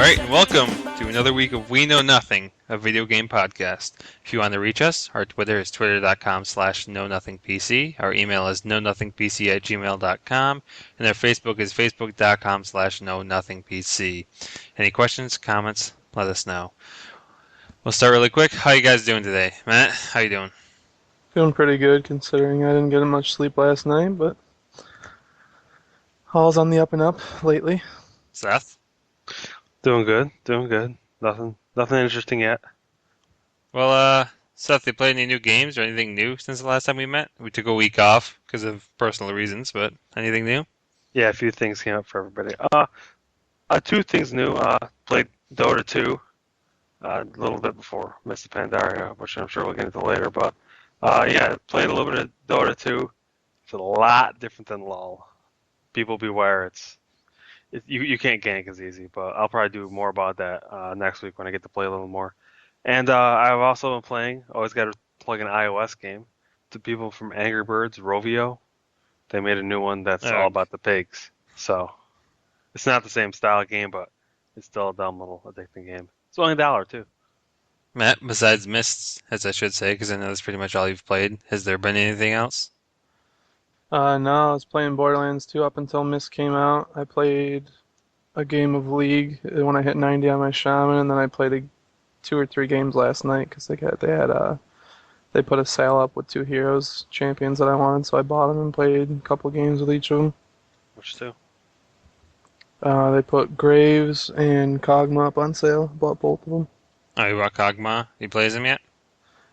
right, and welcome to another week of We Know Nothing, a video game podcast. If you want to reach us, our Twitter is twitter.com/knownothingpc. Our email is knownothingpc@gmail.com, and our Facebook is facebook.com/knownothingpc. Any questions, comments, let us know. We'll start really quick. How you guys doing today? Matt, how you doing? Feeling pretty good considering I didn't get much sleep last night, but all's on the up and up lately. Seth? Doing good, doing good. Nothing interesting yet. Well, Seth, you played any new games or anything new since the last time we met? We took a week off because of personal reasons, but anything new? Yeah, a few things came up for everybody. Two things new. Played Dota 2 a little bit before Mists of Pandaria, which I'm sure we'll get into later. But yeah, played a little bit of Dota 2. It's a lot different than LoL. People beware. You can't gank as easy, but I'll probably do more about that next week when I get to play a little more. And I've also been playing. Always got to plug an iOS game. The people from Angry Birds, Rovio, they made a new one that's all about the pigs. So it's not the same style of game, but it's still a dumb little addicting game. It's only $1 too. Matt, besides Mists, as I should say, because I know that's pretty much all you've played, has there been anything else? No, I was playing Borderlands 2 up until Mist came out. I played a game of League when I hit 90 on my Shaman, and then I played 2 or 3 games last night because they put a sale up with 2 heroes champions that I wanted, so I bought them and played a couple games with each of them. Which two? They put Graves and Kog'Maw up on sale. Bought both of them. Oh, you bought Kog'Maw? You plays him yet?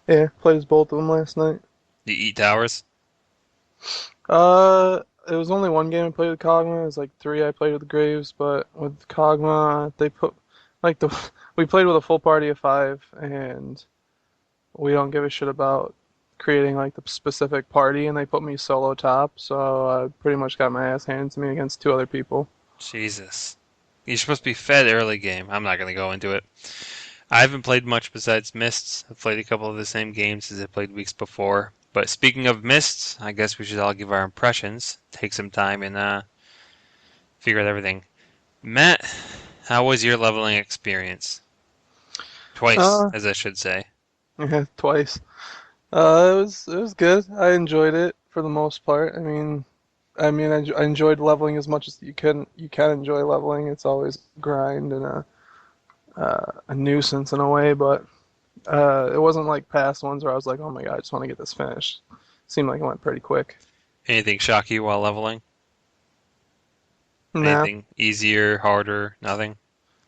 Yeah, played both of them last night. You eat towers? It was only one game I played with Kog'Maw. It was like 3 I played with Graves, but with Kog'Maw, they put like the we played with a full party of 5, and we don't give a shit about creating like the specific party, and they put me solo top, so I pretty much got my ass handed to me against 2 other people. Jesus. You're supposed to be fed early game. I'm not going to go into it. I haven't played much besides Mists. I've played a couple of the same games as I played weeks before. But speaking of Mists, I guess we should all give our impressions, take some time, and figure out everything. Matt, how was your leveling experience? Twice, Uh, as I should say. yeah, twice. It was good. I enjoyed it for the most part. I enjoyed leveling as much as you can enjoy leveling. It's always a grind and a nuisance in a way, but it wasn't like past ones where I was like, oh my god, I just want to get this finished. Seemed like it went pretty quick. Anything shock you while leveling? Nah, Anything easier, harder, nothing?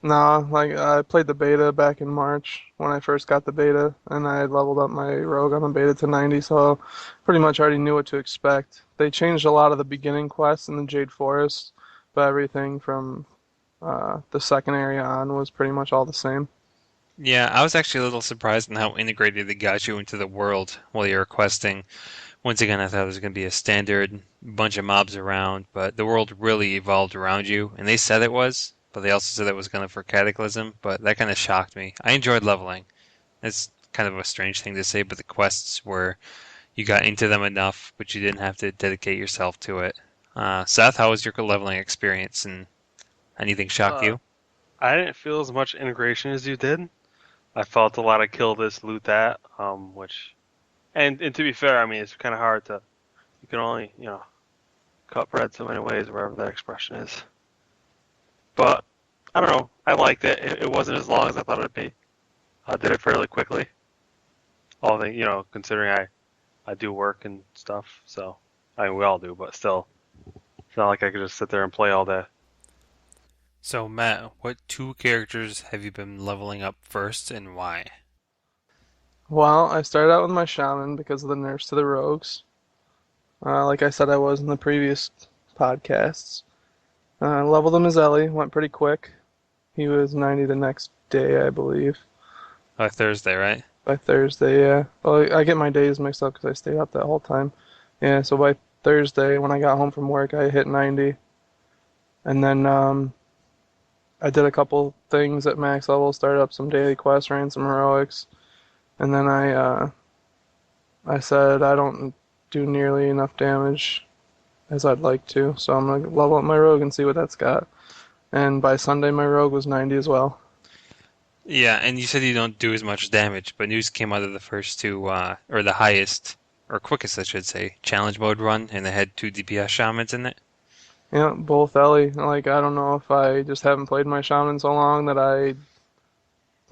nah. Like I played the beta back in March when I first got the beta, and I had leveled up my rogue on the beta to 90, so pretty much already knew what to expect. They changed a lot of the beginning quests in the Jade Forest, but everything from the second area on was pretty much all the same. Yeah, I was actually a little surprised in how integrated they got you into the world while you were questing. Once again, I thought it was going to be a standard bunch of mobs around, but the world really evolved around you, and they said it was, but they also said it was going to for Cataclysm, but that kind of shocked me. I enjoyed leveling. It's kind of a strange thing to say, but the quests were you got into them enough, but you didn't have to dedicate yourself to it. Seth, how was your leveling experience, and anything shock Uh, you? I didn't feel as much integration as you did. I felt a lot of kill this, loot that, which, and to be fair, I mean it's kind of hard to. You can only cut bread so many ways, wherever that expression is. But I don't know. I liked it. It wasn't as long as I thought it'd be. I did it fairly quickly. All the considering I do work and stuff, so I mean we all do, but still, it's not like I could just sit there and play all day. So, Matt, what 2 characters have you been leveling up first and why? Well, I started out with my shaman because of the nerfs to the rogues. Like I said, I was in the previous podcasts. Leveled him as Ellie, went pretty quick. He was 90 the next day, I believe. Thursday, right? By Thursday, yeah. Well, I get my days mixed up because I stayed up that whole time. Yeah, so by Thursday, when I got home from work, I hit 90. And then I did a couple things at max level, started up some daily quests, ran some heroics. And then I said I don't do nearly enough damage as I'd like to, so I'm gonna level up my rogue and see what that's got. and by Sunday my rogue was 90 as well. Yeah, and you said you don't do as much damage, but news came out of the first two, or the highest, or quickest, I should say, challenge mode run, and it had two DPS shamans in it. Yeah, both Ellie. Like, I don't know if I just haven't played my shaman so long that I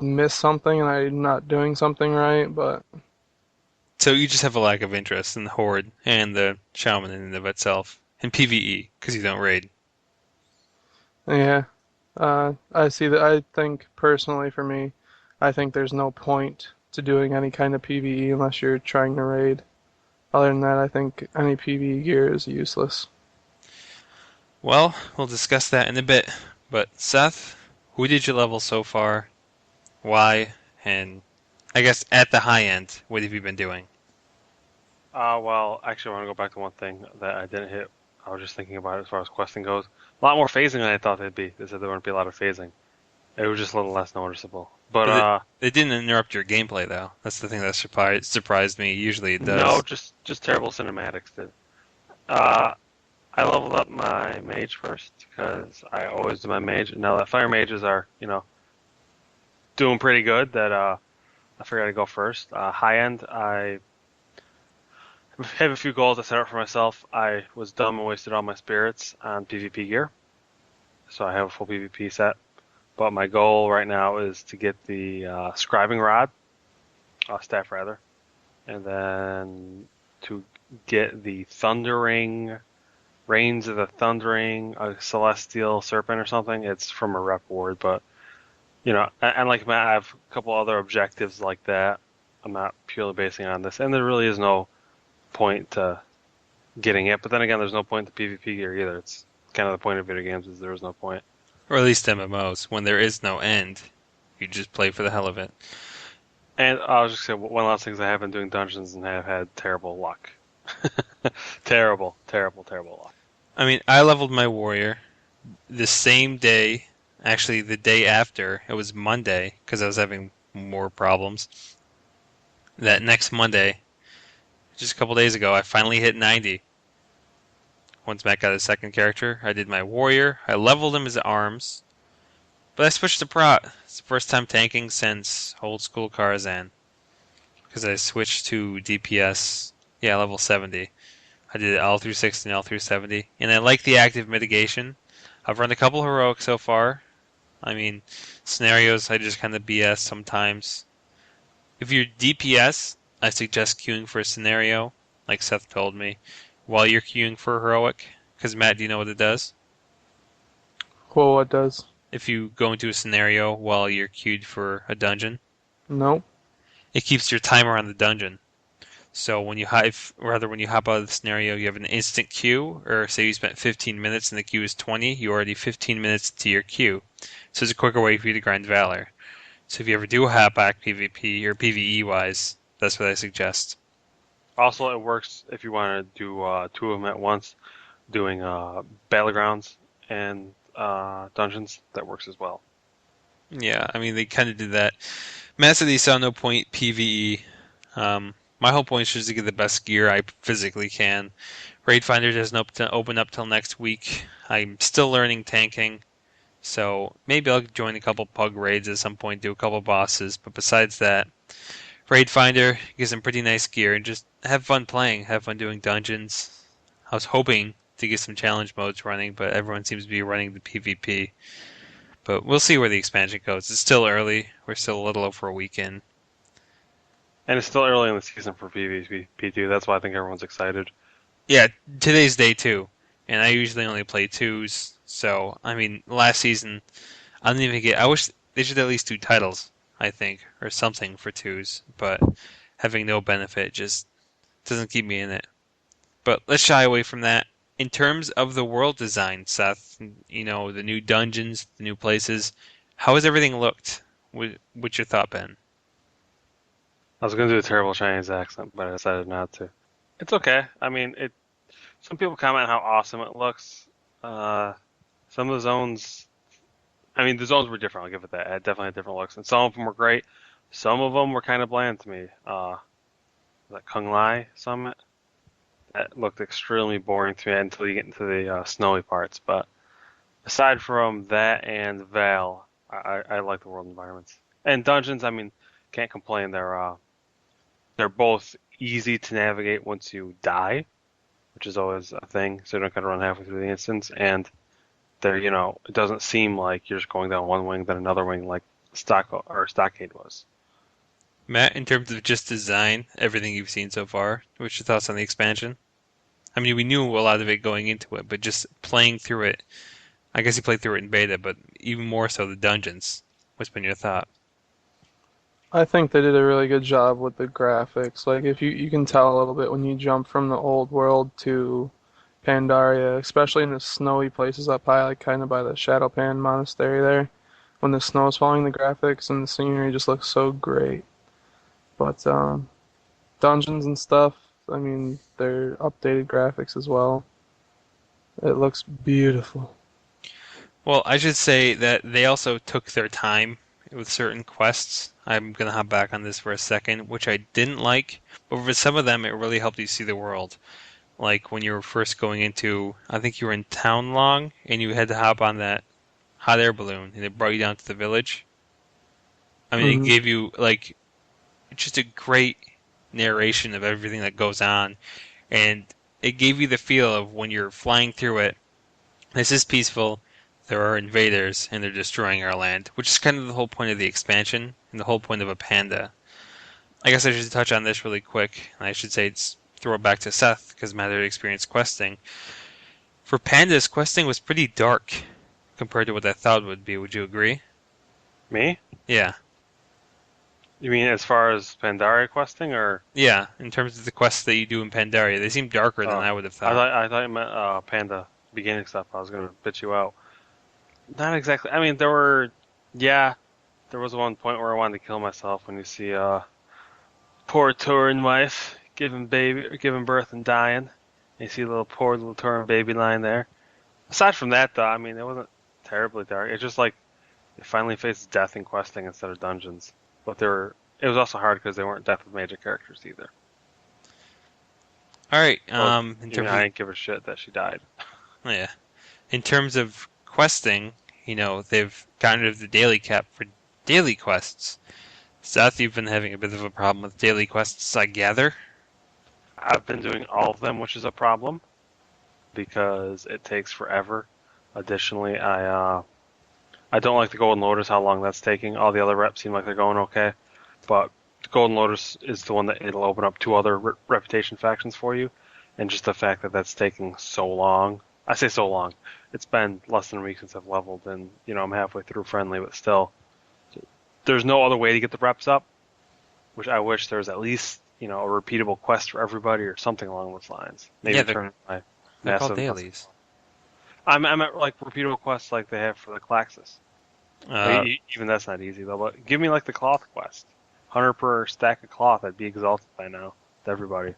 missed something and I'm not doing something right, but So you just have a lack of interest in the Horde and the shaman in and of itself, in PvE, because you don't raid. yeah. I see that. I think personally for me, I think there's no point to doing any kind of PvE unless you're trying to raid. Other than that, I think any PvE gear is useless. Well, we'll discuss that in a bit. But Seth, who did you level so far? Why? And I guess at the high end, what have you been doing? Well, actually, I want to go back to one thing that I didn't hit. I was just thinking about it as far as questing goes. A lot more phasing than I thought they'd be. They said there wouldn't be a lot of phasing. It was just a little less noticeable. But But it didn't interrupt your gameplay, though. That's the thing that surprised me. Usually it no, does. just terrible cinematics did. Uh, I leveled up my mage first because I always do my mage. Now that fire mages are, doing pretty good, that I figured I'd go first. High end, I have a few goals I set up for myself. I was dumb and wasted all my spirits on PvP gear, so I have a full PvP set. But my goal right now is to get the scribing rod, staff rather, and then to get the thundering reigns of the thundering celestial serpent or something. It's from a rep ward, but and like Matt, I have a couple other objectives like that. I'm not purely basing on this, and there really is no point to getting it. But then again, there's no point to PvP gear either. It's kind of the point of video games is there is no point. Or at least MMOs. When there is no end, you just play for the hell of it. And I was just saying, one of those things I have been doing dungeons and have had terrible luck. Terrible, terrible, terrible luck. I mean, I leveled my warrior the same day, actually the day after. It was Monday, because I was having more problems. That next Monday, just a couple days ago, I finally hit 90. Once Matt got his second character, I did my warrior. I leveled him as arms, but I switched to prot. It's the first time tanking since old school Karazhan, because I switched to DPS. Yeah, level 70. I did it all through 60 and all through 70, and I like the active mitigation. I've run a couple heroics so far. I mean, scenarios I just kind of BS sometimes. If you're DPS, I suggest queuing for a scenario, like Seth told me, while you're queuing for a heroic. Because Matt, do you know what it does? Well, what does? If you go into a scenario while you're queued for a dungeon, No. it keeps your timer on the dungeon. So when you hop out of the scenario, you have an instant queue, or say you spent 15 minutes and the queue is 20, you're already 15 minutes to your queue. So it's a quicker way for you to grind Valor. So if you ever do hop back PvP or PvE wise, that's what I suggest. Also, it works if you want to do two of them at once, doing battlegrounds and dungeons. That works as well. Yeah, I mean they kind of did that. Matt said he saw no point PvE. My whole point is just to get the best gear I physically can. Raid Finder doesn't open up till next week. I'm still learning tanking, so maybe I'll join a couple pug raids at some point, do a couple bosses. But besides that, Raid Finder gives some pretty nice gear and just have fun playing, have fun doing dungeons. I was hoping to get some challenge modes running, but everyone seems to be running the PvP. But we'll see where the expansion goes. It's still early. We're still a little over a week in. And it's still early in the season for PvP2. That's why I think everyone's excited. Yeah, today's day two, and I usually only play twos. So I mean, last season I didn't even get. I wish they should at least do titles. I think or something for twos, but having no benefit just doesn't keep me in it. But let's shy away from that. In terms of the world design, Seth, the new dungeons, the new places, how has everything looked? What's your thought, Ben? I was going to do a terrible Chinese accent, but I decided not to. It's okay. I mean, it. Some people comment how awesome it looks. Some of the zones. I mean, the zones were different. I'll give it that. It had definitely had different looks, and some of them were great. Some of them were kind of bland to me. That Kung Lai Summit. That looked extremely boring to me until you get into the snowy parts. But aside from that and Val, I like the world environments and dungeons. I mean, can't complain. They're both easy to navigate once you die, which is always a thing. So you don't gotta run halfway through the instance, and they're it doesn't seem like you're just going down one wing then another wing like Stockade was. Matt, in terms of just design, everything you've seen so far, what's your thoughts on the expansion? I mean, we knew a lot of it going into it, but just playing through it, I guess you played through it in beta, but even more so the dungeons. What's been your thought? I think they did a really good job with the graphics. Like if you can tell a little bit when you jump from the old world to Pandaria, especially in the snowy places up high, like kind of by the Shadowpan Monastery there. When the snow is falling, the graphics and the scenery just look so great. But dungeons and stuff, I mean, they're updated graphics as well. It looks beautiful. Well, I should say that they also took their time with certain quests. I'm gonna hop back on this for a second, which I didn't like, but for some of them, it really helped you see the world. Like when you were first going into, I think you were in Town Long, and you had to hop on that hot air balloon, and it brought you down to the village. I mean, it Hmm. gave you like just a great narration of everything that goes on, and it gave you the feel of when you're flying through it. This is peaceful. There are invaders, and they're destroying our land, which is kind of the whole point of the expansion and the whole point of a panda. I guess I should touch on this really quick. I should say it's throw it back to Seth because Matt had experienced questing. For pandas, questing was pretty dark compared to what I thought it would be. Would you agree? Me? Yeah. You mean as far as Pandaria questing or? Yeah, in terms of the quests that you do in Pandaria, they seem darker than Oh, I would have thought. I thought you meant Panda beginning stuff. I was gonna bitch you out. Not exactly. I mean, yeah, there was one point where I wanted to kill myself when you see poor Turin wife giving birth and dying. And you see a poor little Turin baby lying there. Aside from that, though, I mean, it wasn't terribly dark. It's just like it finally faces death in questing instead of dungeons. But it was also hard because they weren't death with major characters either. All right. Well, In I mean, terms I of didn't give a shit that she died. yeah, in terms of questing, they've gotten rid of the daily cap for daily quests. Seth, you've been having a bit of a problem with daily quests, I gather. I've been doing all of them, which is a problem because it takes forever. Additionally, I don't like the Golden Lotus, how long that's taking. All the other reps seem like they're going okay, but the Golden Lotus is the one that it'll open up two other reputation factions for you, and just the fact that that's taking so long. I say so long. It's been less than a week since I've leveled, and I'm halfway through friendly, but still, there's no other way to get the reps up. Which I wish there was at least a repeatable quest for everybody or something along those lines. Yeah, Maybe they're turn my they're called massive. dailies. I'm at like repeatable quests like they have for the Klaxis. Uh, Even that's not easy though. But give me like the cloth quest, 100 per stack of cloth. I'd be exalted by now to everybody.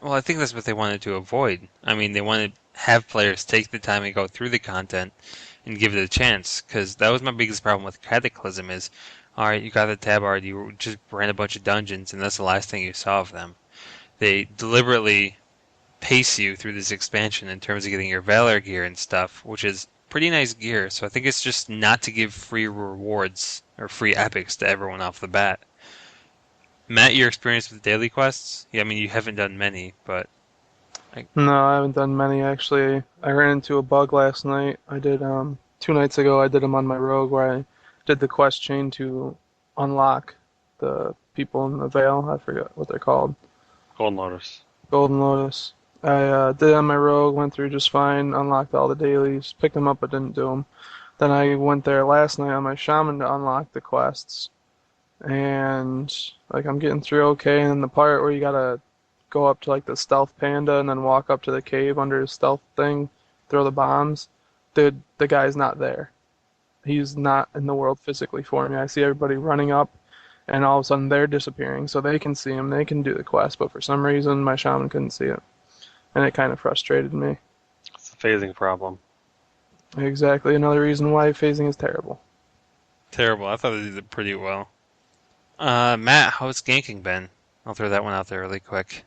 well, I think that's what they wanted to avoid. I mean, they wanted to have players take the time and go through the content and give it a chance, because that was my biggest problem with Cataclysm is, all right, you got the tab art, you just ran a bunch of dungeons, and that's the last thing you saw of them. They deliberately pace you through this expansion in terms of getting your Valor gear and stuff, which is pretty nice gear. So I think it's just not to give free rewards or free epics to everyone off the bat. Matt, your experience with daily quests? Yeah, I mean you haven't done many, but I, No, I haven't done many actually. I ran into a bug last night. I did 2 nights ago. I did them on my rogue where I did the quest chain to unlock the people in the Vale. I forget what they're called. Golden Lotus. Golden Lotus. I did it on my rogue, went through just fine, unlocked all the dailies, picked them up but didn't do them. Then I went there last night on my shaman to unlock the quests, and like I'm getting through okay. And then the part where you gotta go up to like the stealth panda and then walk up to the cave under his stealth thing, throw the bombs. The guy's not there. He's not in the world physically for me. I see everybody running up, and all of a sudden they're disappearing. So they can see him, they can do the quest, but for some reason my shaman couldn't see it, and it kind of frustrated me. It's a phasing problem. Exactly another reason why phasing is terrible. terrible. I thought they did it pretty well. Matt, how's ganking been? I'll throw that one out there really quick.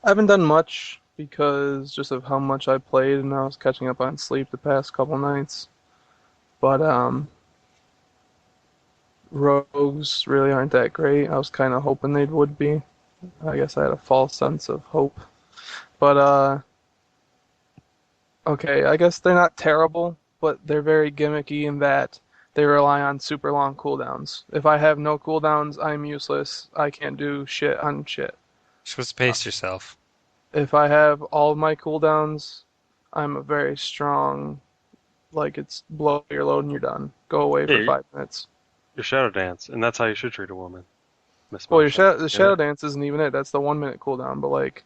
I haven't done much because just of how much I played, and I was catching up on sleep the past couple nights. But rogues really aren't that great. I was kind of hoping they would be. I guess I had a false sense of hope. But okay, I guess they're not terrible, but they're very gimmicky in that they rely on super long cooldowns. If I have no cooldowns, I'm useless. I can't do shit on shit. You're supposed to pace yourself. If I have all of my cooldowns, I'm a very strong, like it's blow your load and you're done. Go away Yeah, for 5 minutes. your shadow dance, and that's how you should treat a woman, Miss Well, Marsha. the Get shadow it? dance isn't even it. That's the 1 minute cooldown. But like,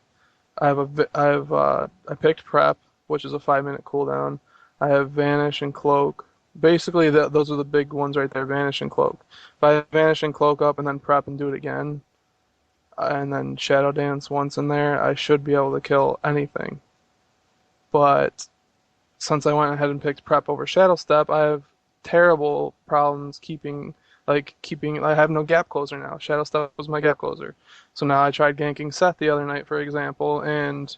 I picked prep, which is a 5 minute cooldown. I have vanish and cloak. Basically, those are the big ones right there. Vanish and cloak. If I vanish and cloak up and then prep and do it again, and then shadow dance once in there, I should be able to kill anything. But since I went ahead and picked prep over shadow step, I have terrible problems keeping. I have no gap closer now. Shadow step was my gap closer. So now I tried ganking Seth the other night, for example, and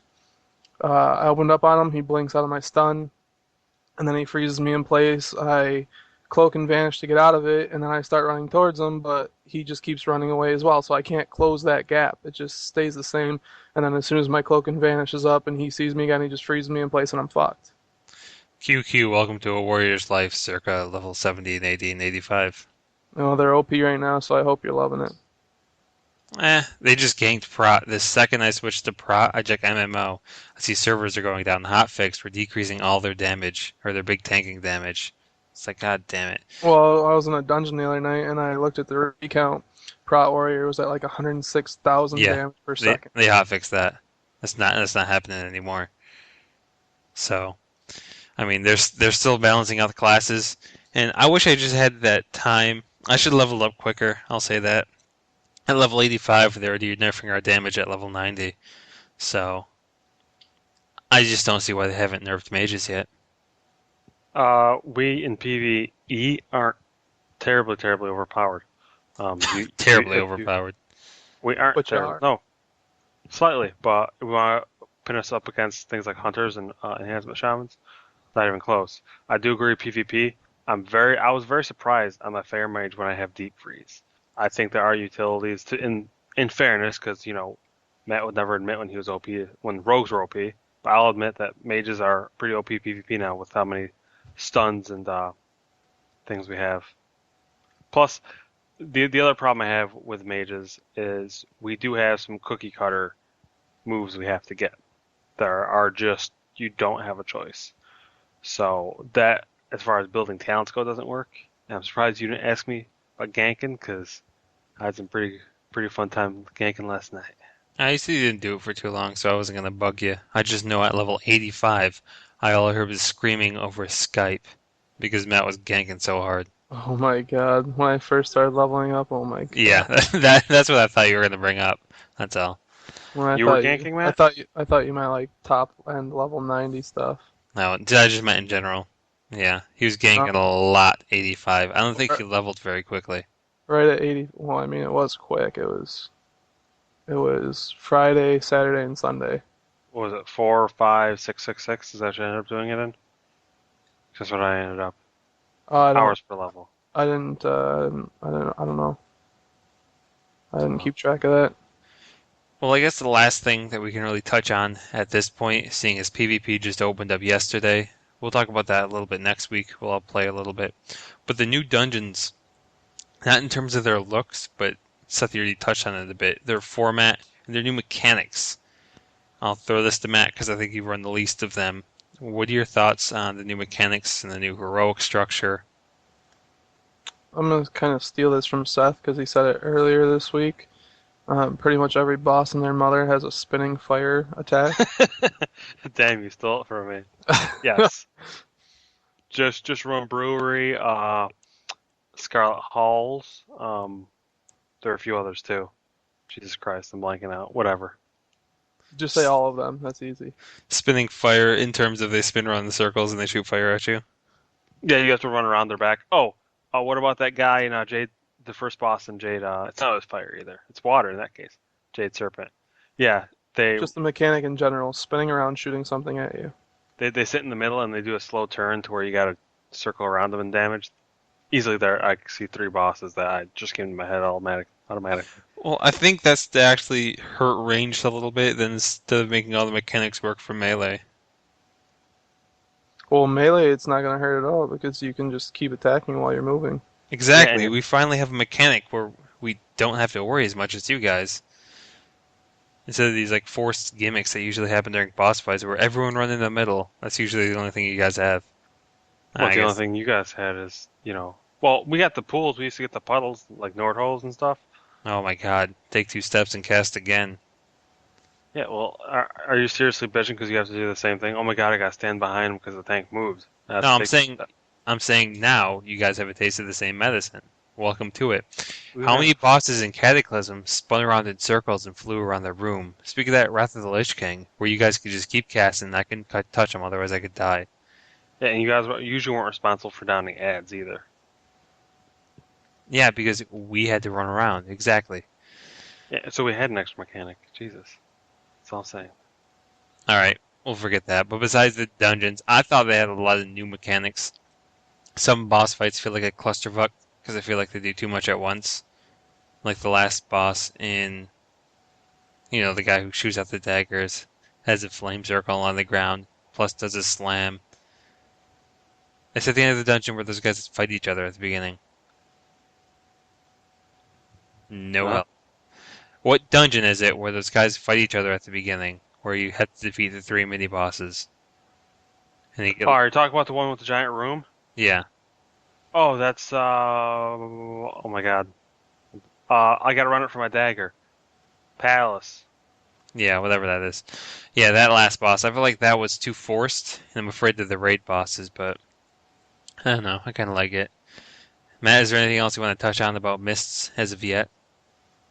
I opened up on him. He blinks out of my stun, and then he freezes me in place. I cloak and vanish to get out of it, and then I start running towards him, but he just keeps running away as well. So I can't close that gap. It just stays the same. And then as soon as my cloak and vanish is up, and he sees me again, he just freezes me in place, and I'm fucked. QQ, welcome to a warrior's life, circa level 70 and 80 and 85. You know, they're OP right now, so I hope you're loving it. They just ganked Prot. The second I switched to Prot, I check MMO. I see servers are going down. Hotfix, we're decreasing all their damage, or their big tanking damage. It's like, god damn it. Well, I was in a dungeon the other night, and I looked at the recount. Prot Warrior was at like 106,000 Yeah, damage per they second. they hotfixed that. That's not happening anymore. So, I mean, they're still balancing out the classes, and I wish I just had that time. I should level up quicker. I'll say that. At level 85, they're already nerfing our damage at level 90. So, I just don't see why they haven't nerfed mages yet. We in PvE aren't terribly, terribly overpowered. Terribly If you, overpowered. we aren't But you terrible. are. No, slightly, but we want to pin us up against things like hunters and enhancement shamans. Not even close. I do agree PvP. I was very surprised on my fair mage when I have deep freeze. I think there are utilities to in fairness, because Matt would never admit when he was OP when rogues were OP. But I'll admit that mages are pretty OP PvP now with how many stuns and things we have. Plus, the other problem I have with mages is we do have some cookie cutter moves we have to get. There are just you don't have a choice. So that, as far as building talents go, doesn't work. And I'm surprised you didn't ask me about ganking because I had some pretty fun time ganking last night. I see you didn't do it for too long, so I wasn't gonna bug you. I just know at level 85, all I heard was screaming over Skype because Matt was ganking so hard. Oh my god, when I first started leveling up, oh my Yeah, god. that's what I thought you were gonna bring up. That's all. When I You were thought ganking, I Matt? thought I thought you meant like top end level 90 stuff. No, I just meant in general. Yeah, he was Uh, ganking a lot, 85. I don't think r- he leveled very quickly. right at 80. Well, I mean, it was quick. It was Friday, Saturday, and Sunday. What was it 4, 5, 6, 6, 6? Is that what you ended up doing it in? That's what I ended up. I don't. Hours per level. I didn't. I don't know. I didn't Oh. keep track of that. Well, I guess the last thing that we can really touch on at this point, seeing as PvP just opened up yesterday, we'll talk about that a little bit next week. We'll all play a little bit. But the new dungeons, not in terms of their looks, but Seth, you already touched on it a bit, their format and their new mechanics. I'll throw this to Matt because I think you've run the least of them. What are your thoughts on the new mechanics and the new heroic structure? I'm gonna kind of steal this from Seth because he said it earlier this week. Pretty much every boss and their mother has a spinning fire attack. Damn, you stole it from me. Yes. Just run brewery, Scarlet Halls. There are a few others too. Jesus Christ, I'm blanking out. Whatever. Just say all of them. That's easy. Spinning fire in terms of they spin around in circles and they shoot fire at you? Yeah, you have to run around their back. Oh, what about that guy in Jade, the first boss in Jade? It's not his fire either. It's water in that case. Jade Serpent. Yeah, they Just the mechanic in general, spinning around, shooting something at you. they sit in the middle and they do a slow turn to where you gotta circle around them and damage. Easily there, I can see 3 bosses that I just came to my head automatically. Well, I think that's to actually hurt ranged a little bit, then instead of making all the mechanics work for melee. Well, melee, it's not gonna hurt at all because you can just keep attacking while you're moving. Yeah, Exactly. and We finally have a mechanic where we don't have to worry as much as you guys. Instead of these like forced gimmicks that usually happen during boss fights where everyone run in the middle. That's usually the only thing you guys have. well, I the only guess. thing you guys had is, well, we got the pools. We used to get the puddles like Nordholes and stuff. Oh my god. Take 2 steps and cast again. Yeah, well, are you seriously bitching because you have to do the same thing? Oh my god, I gotta stand behind him because the tank moves. I have No, to I'm take 2 saying steps. I'm saying now you guys have a taste of the same medicine. Welcome to it. We How have many bosses in Cataclysm spun around in circles and flew around the room? Speak of that Wrath of the Lich King, where you guys could just keep casting and I couldn't touch him, otherwise I could die. Yeah, and you guys usually weren't responsible for downing ads either. Yeah, because we had to run around. Exactly. Yeah, so we had an extra mechanic. Jesus, that's all I'm saying. Alright, we'll forget that. But besides the dungeons, I thought they had a lot of new mechanics. Some boss fights feel like a clusterfuck because I feel like they do too much at once. Like the last boss in, the guy who shoots out the daggers, has a flame circle on the ground, plus does a slam. It's at the end of the dungeon where those guys fight each other at the beginning. No Huh? help. What dungeon is it where those guys fight each other at the beginning, where you have to defeat the 3 mini bosses? And you get, Oh, are you talking about the one with the giant room? yeah, Oh, that's oh my god. I gotta run it for my dagger. Palace. yeah, whatever that is. Yeah, that last boss, I feel like that was too forced, and I'm afraid of the raid bosses, but I don't know, I kind of like it. Matt, is there anything else you want to touch on about Mists as of yet?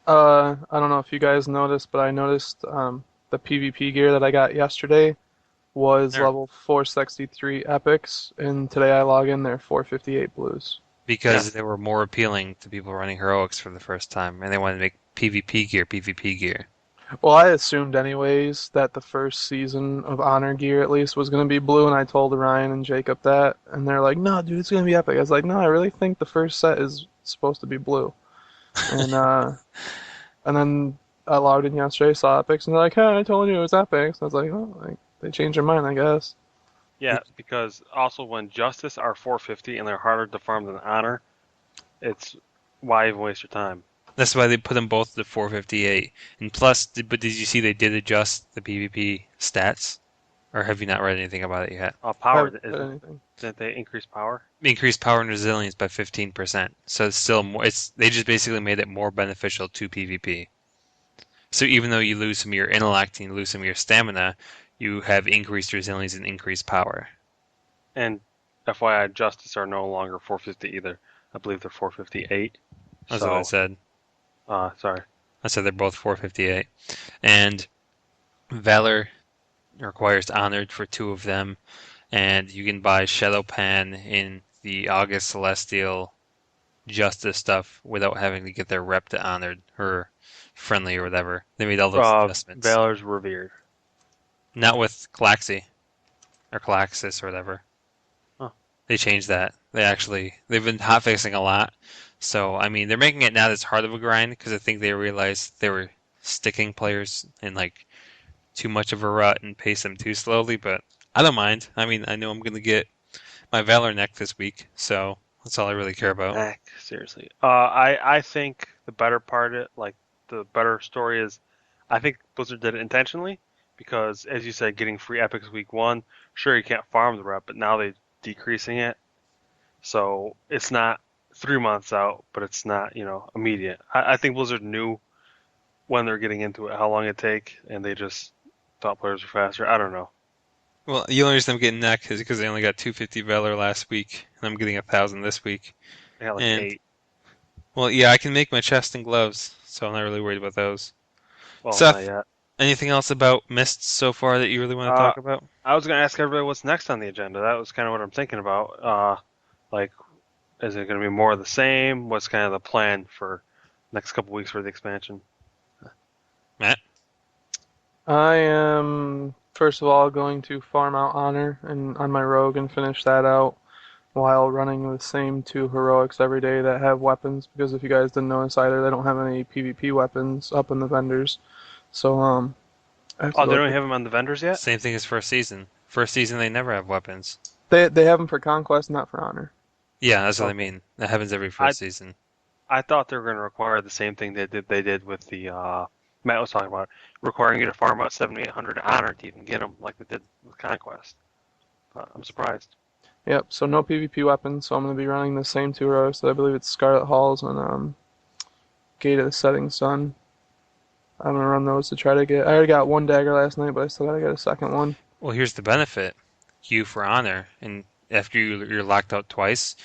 I don't know if you guys noticed, but I noticed the PvP gear that I got yesterday was Sure. level 463 epics, and today I log in, they're 458 blues. Because Yes. they were more appealing to people running heroics for the first time, and they wanted to make PvP gear PvP gear. Well, I assumed anyways that the first season of Honor gear at least was gonna be blue, and I told Ryan and Jacob that, and they're like, "No, dude, it's gonna be epic." I was like, "No, I really think the first set is supposed to be blue." And and then I logged in yesterday, saw epics, and they're like, "Hey, I told you it was epics." I was like, "Oh, like, they changed their mind, I guess." Yeah, because also when Justice are 450 and they're harder to farm than Honor, it's why even waste your time? That's why they put them both to 458. And plus, but did you see they did adjust the PvP stats? Or have you not read anything about it yet? I Power haven't read isn't anything. didn't they increase power? Increased power and resilience by 15%. So it's still more. They just basically made it more beneficial to PvP. So even though you lose some of your intellect and you lose some of your stamina, you have increased resilience and increased power. And FYI, Justice are no longer 450 either. I believe they're 458. That's what I So, said. sorry. I said they're both 458. And Valor requires Honored for 2 of them. And you can buy Shadow Pan in the August Celestial Justice stuff without having to get their rep to Honored or Friendly or whatever. They made all those adjustments. Valor's revered. Not with Claxi or Claxis or whatever. Huh. They changed that. They've been hotfixing a lot. So I mean, they're making it not as hard of a grind because I think they realized they were sticking players in like too much of a rut and pace them too slowly. But I don't mind. I mean, I know I'm gonna get my Valor neck this week, so that's all I really care about. Heck, seriously. I think the better part of it, like the better story is, I think Blizzard did it intentionally because, as you said, getting free epics week one, sure you can't farm the rep, but now they're decreasing it, so it's not 3 months out, but it's not immediate. I think Blizzard knew when they're getting into it how long it'd take, and they just thought players were faster. I don't know. Well, the only reason I'm getting neck is because I only got 250 Valor last week, and I'm getting 1,000 this week. They got like And 8. well, yeah, I can make my chest and gloves, so I'm not really worried about those. Well, not Seth, yet. anything else about Mists so far that you really want to Uh, talk about? I was gonna ask everybody what's next on the agenda. That was kind of what I'm thinking about. Like, is it gonna be more of the same? What's kind of the plan for next couple weeks for the expansion? Matt? I am first of all going to farm out Honor and on my rogue and finish that out. while running the same two heroics every day that have weapons. Because if you guys didn't notice either, they don't have any PvP weapons up in the vendors. So I have to Oh, they go don't to. have them on the vendors yet? Same thing as first season. First season they never have weapons. They have them for conquest, not for honor. Yeah, that's what I Okay. mean. That happens every I first season. I thought they were going to require the same thing they did with the Matt was talking about, requiring you to farm out 7,800 honor to even get them, like they did with Conquest. I'm surprised. Yep. So no PvP weapons. So I'm gonna be running the same two heroics. So I believe it's Scarlet Halls and Gate of the Setting Sun. I'm gonna run those to try to get. I already got one dagger last night, but I still gotta get a second one. Well, here's the benefit. Queue for honor, and after you're locked out twice,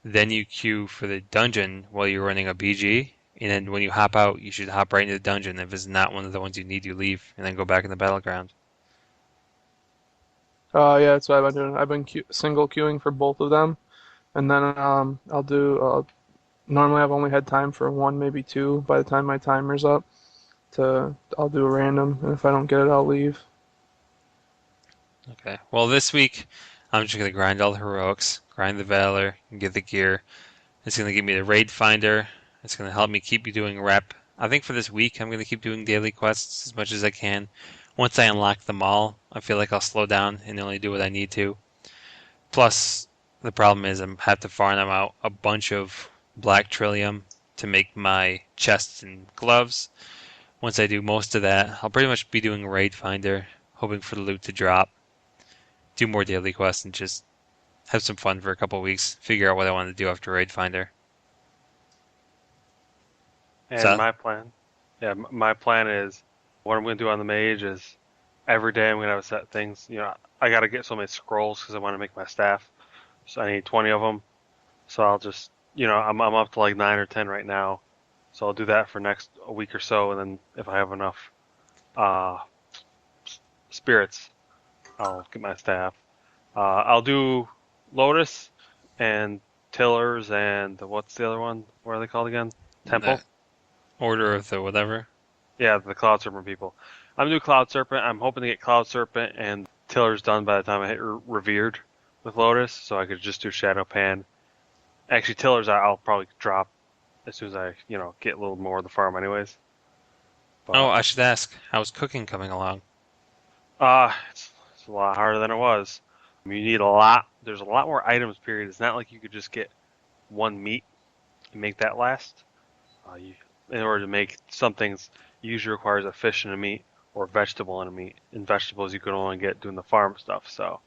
then you queue for the dungeon while you're running a BG, and then when you hop out, you should hop right into the dungeon. If it's not one of the ones you need, you leave, and then go back in the battleground. Yeah, that's what I've been doing. I've been single queuing for both of them, and then I'll do. Normally I've only had time for one, maybe two. By the time my timer's up, I'll do a random, and if I don't get it, I'll leave. Okay. Well, this week, I'm just gonna grind all the heroics, grind the valor, and get the gear. It's gonna give me the raid finder. It's gonna help me keep doing rep. I think for this week, I'm gonna keep doing daily quests as much as I can. Once I unlock them all, I feel like I'll slow down and only do what I need to. Plus, the problem is I have to farm them out a bunch of black trillium to make my chests and gloves. Once I do most of that, I'll pretty much be doing raid finder, hoping for the loot to drop, do more daily quests, and just have some fun for a couple weeks. Figure out what I want to do after raid finder. And Seth? my plan, yeah, my plan is what I'm going to do on the mage is every day I'm going to have set things. I got to get so many scrolls because I want to make my staff. So I need 20 of them. So I'll just, I'm up to like 9 or 10 right now. So I'll do that for next a week or so, and then if I have enough uh, spirits, I'll get my staff. I'll do Lotus and Tillers and what's the other one? What are they called again? The Temple? Order of the whatever. Yeah, the Cloud Serpent people. I'm gonna do Cloud Serpent. I'm hoping to get Cloud Serpent and Tillers done by the time I hit Revered with Lotus, so I could just do Shadow Pan. Actually, Tillers I'll probably drop as soon as I, get a little more of the farm anyways. Oh, But I should ask, how's cooking coming along? it's a lot harder than it was. I mean, you need a lot. There's a lot more items. Period. It's not like you could just get one meat and make that last. You, in order to make some things, usually requires a fish and a meat or a vegetable and a meat. And vegetables you can only get doing the farm stuff. So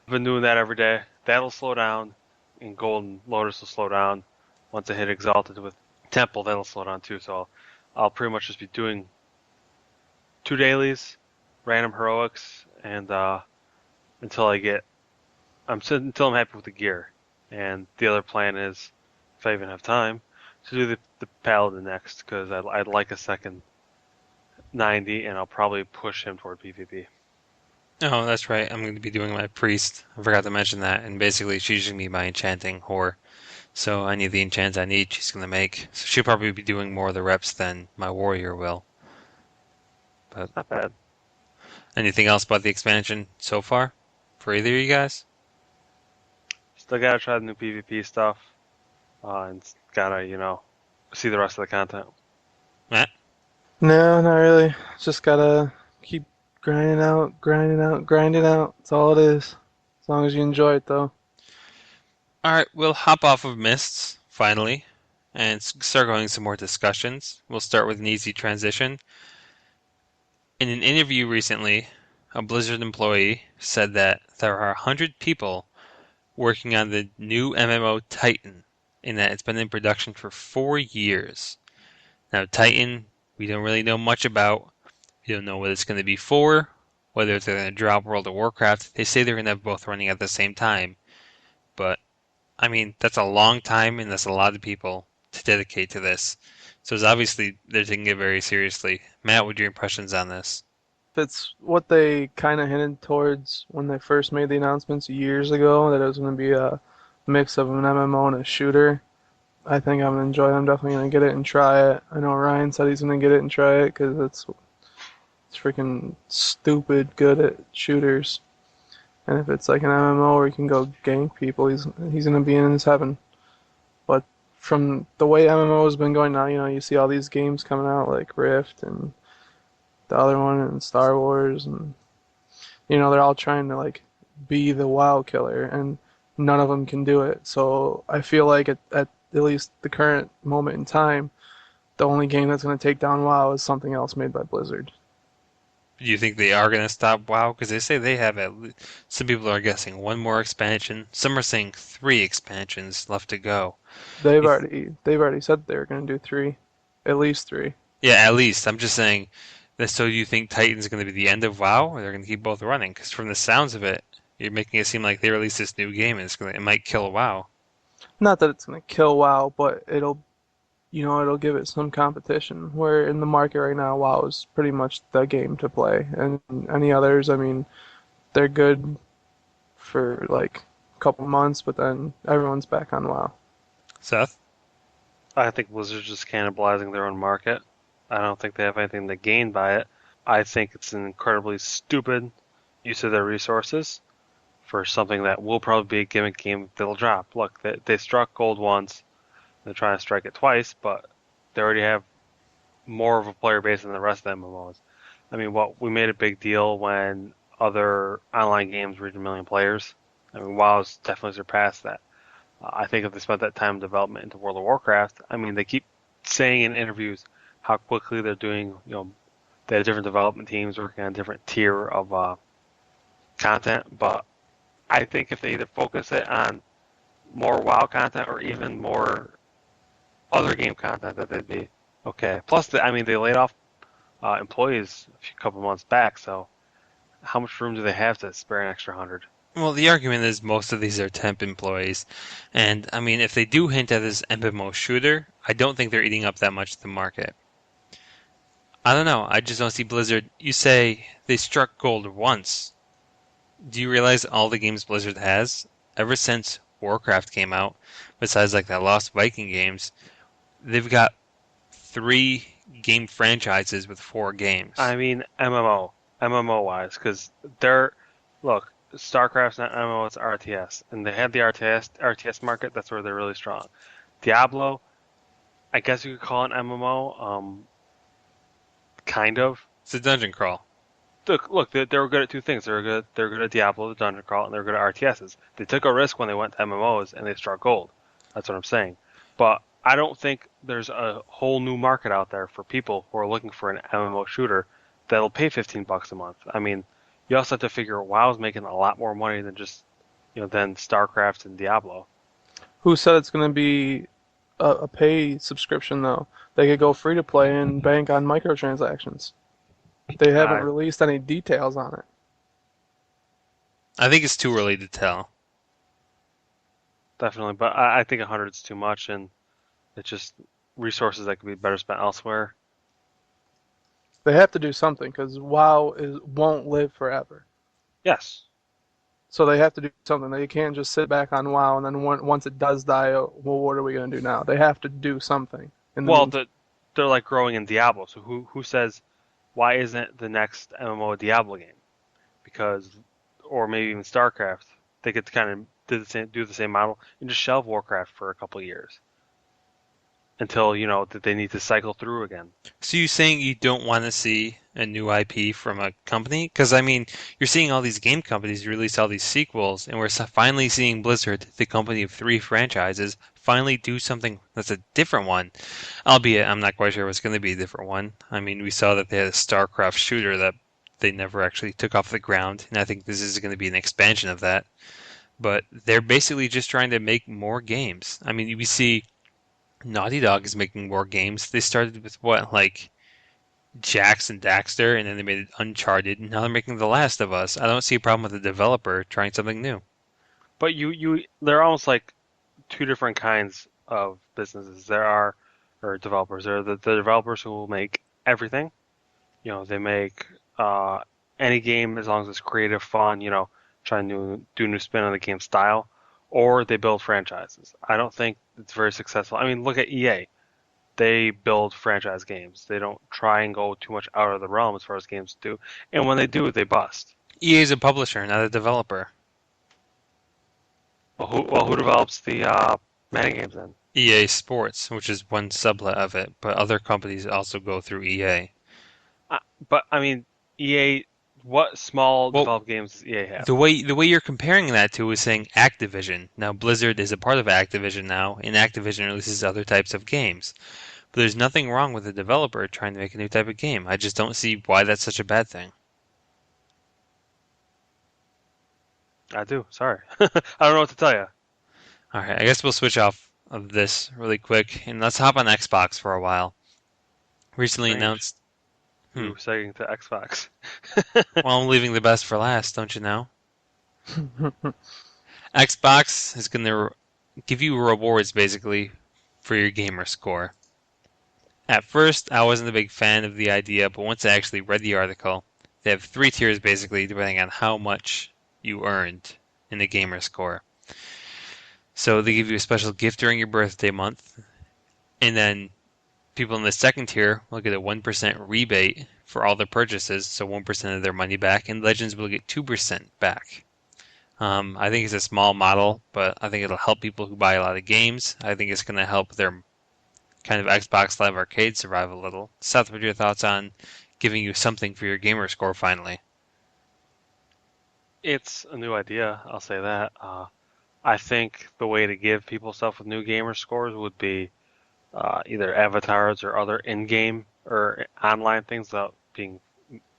I've been doing that every day. That'll slow down, and Golden Lotus will slow down. Once I hit Exalted with Temple, that'll slow down too. So I'll pretty much just be doing two dailies, random heroics, and until I get until I'm happy with the gear. And the other plan is, if I even have time, to do the Paladin next because I'd like a second 90, and I'll probably push him toward PvP. Oh, that's right. I'm going to be doing my priest. I forgot to mention that. And basically, she's going to be my enchanting whore. So any of the enchants I need, she's going to make. So she'll probably be doing more of the reps than my warrior will. But Not bad. anything else about the expansion so far for either of you guys? Still gotta try the new PvP stuff, and gotta see the rest of the content. Matt? No, not really. Just gotta keep grinding out, grinding out, grinding out. That's all it is. As long as you enjoy it, though. All right, we'll hop off of Mists finally and start going some more discussions. We'll start with an easy transition. In an interview recently, a Blizzard employee said that there are 100 people working on the new MMO Titan, and that it's been in production for 4 years. Now, Titan, we don't really know much about. We don't know what it's going to be for, whether they're going to drop World of Warcraft. They say they're going to have both running at the same time, but I mean, that's a long time, and that's a lot of people to dedicate to this. So it's obviously they're taking it very seriously. Matt, what are your impressions on this? It's what they kind of hinted towards when they first made the announcements years ago that it was going to be a mix of an MMO and a shooter. I think I'm gonna enjoy it. I'm definitely gonna get it and try it. I know Ryan said he's gonna get it and try it because it's freaking stupid good at shooters. And if it's like an MMO where you can go gank people, he's gonna be in his heaven. But from the way MMO has been going now, you see all these games coming out like Rift and the other one and Star Wars, and they're all trying to like be the WoW killer, and none of them can do it. So I feel like at least the current moment in time, the only game that's going to take down WoW is something else made by Blizzard. Do you think they are going to stop WoW? Because they say they have some people are guessing one more expansion. Some are saying three expansions left to go. They've You th- already said they're going to do three, at least three. yeah, at least. I'm just saying that so you think Titan's going to be the end of WoW, or they're going to keep both running? Because from the sounds of it, you're making it seem like they released this new game and it might kill WoW. Not that it's going to kill WoW, but it'll give it some competition. Where in the market right now, WoW is pretty much the game to play, and any others, I mean, they're good for like a couple months, but then everyone's back on WoW. Seth? I think Blizzard's just cannibalizing their own market. I don't think they have anything to gain by it. I think it's an incredibly stupid use of their resources for something that will probably be a gimmick game that'll drop. Look, they struck gold once. They're trying to strike it twice, but they already have more of a player base than the rest of the MMOs. I mean, we made a big deal when other online games reached 1 million players. I mean, WoW's definitely surpassed that. I think if they spent that time in development into World of Warcraft, I mean, they keep saying in interviews how quickly they're doing. They have different development teams working on a different tier of content. But I think if they either focus it on more WoW content or even more other game content, that they'd be okay. Plus, I mean, they laid off employees a couple months back, so how much room do they have to spare an extra 100? Well, the argument is most of these are temp employees. And I mean, if they do hint at this MMO shooter, I don't think they're eating up that much of the market. I don't know. I just don't see Blizzard. You say they struck gold once. Do you realize all the games Blizzard has? Ever since Warcraft came out, besides like the Lost Viking games, they've got three game franchises with four games. I mean, MMO wise, because look, StarCraft's not MMO, it's RTS, and they have the RTS market. That's where they're really strong. Diablo, I guess you could call it an MMO, kind of. It's a dungeon crawl. Look, they were good at two things. They're good at Diablo, the dungeon crawl, and they're good at RTSs. They took a risk when they went to MMOs and they struck gold. That's what I'm saying. But I don't think there's a whole new market out there for people who are looking for an MMO shooter that'll pay $15 a month. I mean, you also have to figure WoW's making a lot more money than just than StarCraft and Diablo. Who said it's going to be a pay subscription though? They could go free to play and bank on microtransactions. They haven't Uh, released any details on it. I think it's too early to tell. Definitely, but I think 100 is too much, and it's just resources that could be better spent elsewhere. They have to do something because WoW won't live forever. Yes. So they have to do something. They can't just sit back on WoW and then once it does die, oh, well, what are we going to do now? They have to do something in the Well, meantime. they're like growing in Diablo. So who says why isn't the next MMO a Diablo game? Because, or maybe even StarCraft, they could kind of do the same model and just shelve Warcraft for a couple of years until that they need to cycle through again. So you saying you don't want to see a new IP from a company? Because I mean, you're seeing all these game companies release all these sequels, and we're finally seeing Blizzard, the company of three franchises, finally do something that's a different one. Albeit, I'm not quite sure what's going to be a different one. I mean, we saw that they had a StarCraft shooter that they never actually took off the ground, and I think this is going to be an expansion of that. But they're basically just trying to make more games. I mean, we see Naughty Dog is making more games. They started with what, like Jax and Daxter, and then they made it Uncharted, and now they're making The Last of Us. I don't see a problem with the developer trying something new. But they're almost like two different kinds of businesses. Or developers. There are the developers who will make everything. They make any game as long as it's creative, fun. Trying to do new spin on the game style, or they build franchises. I don't think it's very successful. I mean, look at EA. They build franchise games. They don't try and go too much out of the realm as far as games do. And when they do, they bust. EA is a publisher, not a developer. Well, who develops the Madden games then? EA Sports, which is one sublet of it, but other companies also go through EA. Uh, but I mean, EA. What small Well, developed games does EA have? the way you're comparing that to is saying Activision. Now Blizzard is a part of Activision now, and Activision releases other types of games. But there's nothing wrong with a developer trying to make a new type of game. I just don't see why that's such a bad thing. I do. Sorry, I don't know what to tell you. All right, I guess we'll switch off of this really quick and let's hop on Xbox for a while. Recently Strange. announced. Hmm. You saying to Xbox. Well, I'm leaving the best for last, don't you know? Xbox is going to give you rewards basically for your gamer score. At first, I wasn't a big fan of the idea, but once I actually read the article, they have three tiers basically, depending on how much you earned in the gamer score. So they give you a special gift during your birthday month, and then people in the second tier will get a 1% rebate for all their purchases, so 1% of their money back, and Legends will get 2% back. I think it's a small model, but I think it'll help people who buy a lot of games. I think it's going to help their kind of Xbox Live Arcade survive a little. Seth, what are your thoughts on giving you something for your gamer score finally? It's a new idea. I'll say that. I think the way to give people stuff with new gamer scores would be either avatars or other in-game or online things without being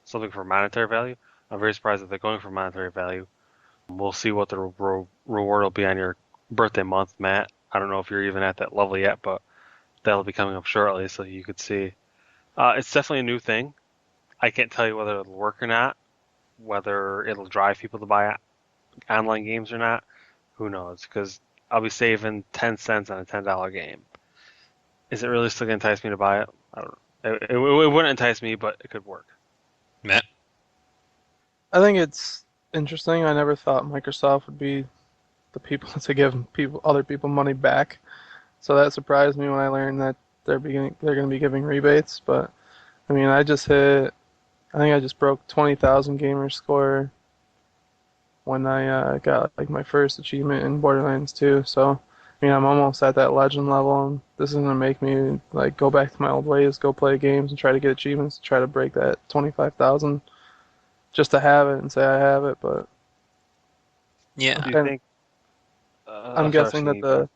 something for monetary value. I'm very surprised that they're going for monetary value. We'll see what the reward will be on your birthday month, Matt. I don't know if you're even at that level yet, but that'll be coming up shortly, so you could see. It's definitely a new thing. I can't tell you whether it'll work or not, whether it'll drive people to buy online games or not. Who knows? Because I'll be saving 10 cents on a $10 game. Is it really still going to entice me to buy it? I don't know. It wouldn't entice me, but it could work. Matt? I think it's interesting. I never thought Microsoft would be the people to give other people money back. So that surprised me when I learned that they're going to be giving rebates. But I mean, I think I just broke 20,000 gamer score when I got like my first achievement in Borderlands 2. So I mean, I'm almost at that legend level, and this is gonna make me like go back to my old ways, go play games and try to get achievements, try to break that 25,000 just to have it and say I have it. But Yeah. Do you think? I'm I'm sorry, guessing that Steve.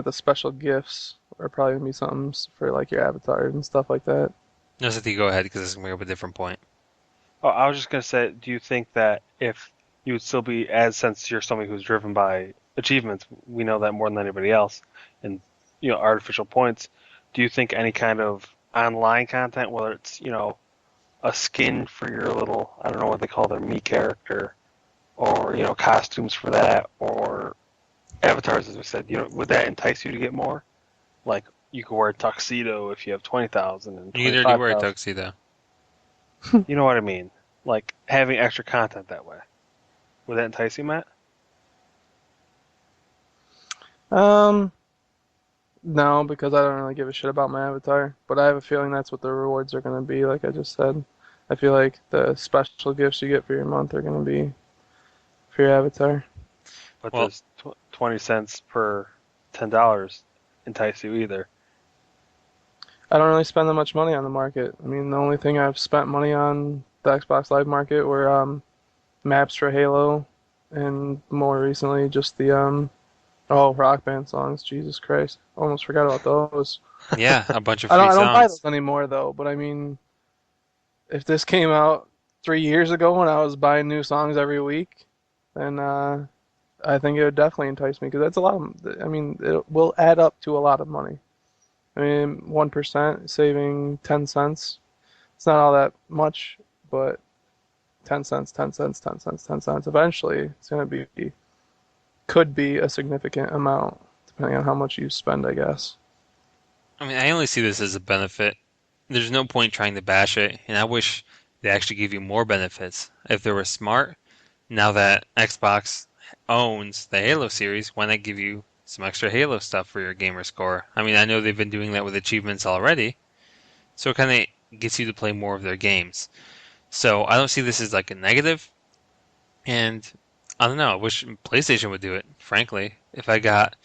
the special gifts are probably gonna be something for like your avatars and stuff like that. No, Seth, you go ahead because this is going to be up a different point. Oh, I was just gonna say, do you think that if you would still be, as since you're somebody who's driven by achievements, we know that more than anybody else, and artificial points. Do you think any kind of online content, whether it's a skin for your little, I don't know what they call their me character, or costumes for that, or avatars, as we said, would that entice you to get more? Like you could wear a tuxedo if you have 20,000 and You can already wear a 25,000. tuxedo. You know what I mean? Like having extra content that way. Would that entice you, Matt? Um, no, because I don't really give a shit about my avatar, but I have a feeling that's what the rewards are gonna be. Like I just said, I feel like the special gifts you get for your month are gonna be for your avatar. But Well, does 20 cents per $10 entice you either? I don't really spend that much money on the market. I mean, the only thing I've spent money on the Xbox Live Market were maps for Halo, and more recently just the Rock Band songs. Jesus Christ, almost forgot about those. yeah, a bunch of I don't free I don't buy those songs. anymore though. But I mean, if this came out 3 years ago when I was buying new songs every week, then I think it would definitely entice me because that's a lot of. I mean, it will add up to a lot of money. I mean, 1% saving 10 cents. It's not all that much, but 10 cents, 10 cents, 10 cents, 10 cents. Eventually, it's going to be, could be a significant amount, depending on how much you spend, I guess. I mean, I only see this as a benefit. There's no point trying to bash it, and I wish they actually gave you more benefits. If they were smart, now that Xbox owns the Halo series, why not give you some extra Halo stuff for your gamer score? I mean, I know they've been doing that with achievements already, so it kind of gets you to play more of their games. So I don't see this as like a negative, and I don't know. I wish PlayStation would do it. Frankly, if I got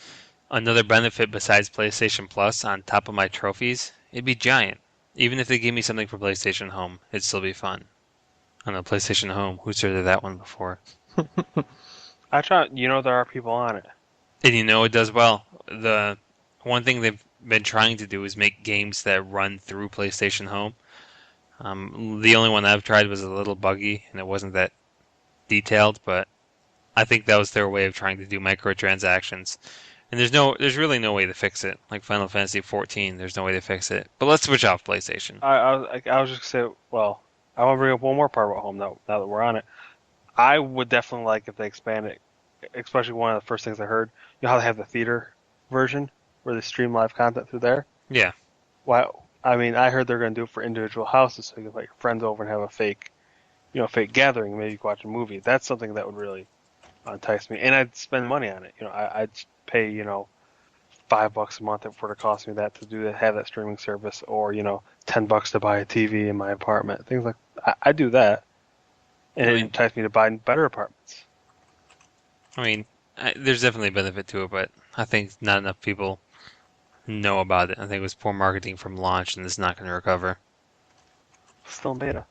another benefit besides PlayStation Plus on top of my trophies, it'd be giant. Even if they gave me something for PlayStation Home, it'd still be fun. I don't know, PlayStation Home. Who's heard of that one before? I try. There are people on it. And you know it does well. The one thing they've been trying to do is make games that run through PlayStation Home. The only one I've tried was a little buggy, and it wasn't that detailed, but I think that was their way of trying to do microtransactions. And there's really no way to fix it. Like Final Fantasy 14, there's no way to fix it. But let's switch off PlayStation. I was just gonna say, well, I want to bring up one more part about home now that we're on it. I would definitely like if they expand it, especially one of the first things I heard. You know how they have the theater version where they stream live content through there. Yeah, Wow, I mean, I heard they're gonna do it for individual houses, so you can invite your friends over and have a fake gathering. Maybe you can watch a movie. That's something that would really entice me, and I'd spend money on it. I'd pay $5 a month if it were to cost me that to do that, have that streaming service, or $10 to buy a TV in my apartment. Things like I do that, and I it mean, enticed me to buy better apartments. I mean, there's definitely a benefit to it, but I think not enough people know about it. I think it was poor marketing from launch, and it's not going to recover. Still in beta.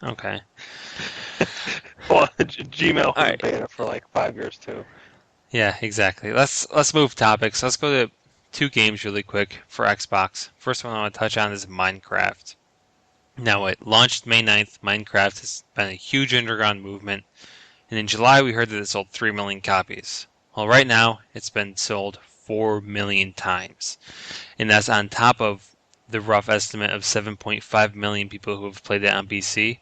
Okay. Well, Gmail All was in right. beta for like 5 years too. Yeah, exactly. Let's move topics. Let's go to two games really quick for Xbox. First one I want to touch on is Minecraft. Now, it launched May 9th. Minecraft has been a huge underground movement, and in July we heard that it sold 3 million copies. Well, right now it's been sold 4 million times, and that's on top of the rough estimate of 7.5 million people who have played it on PC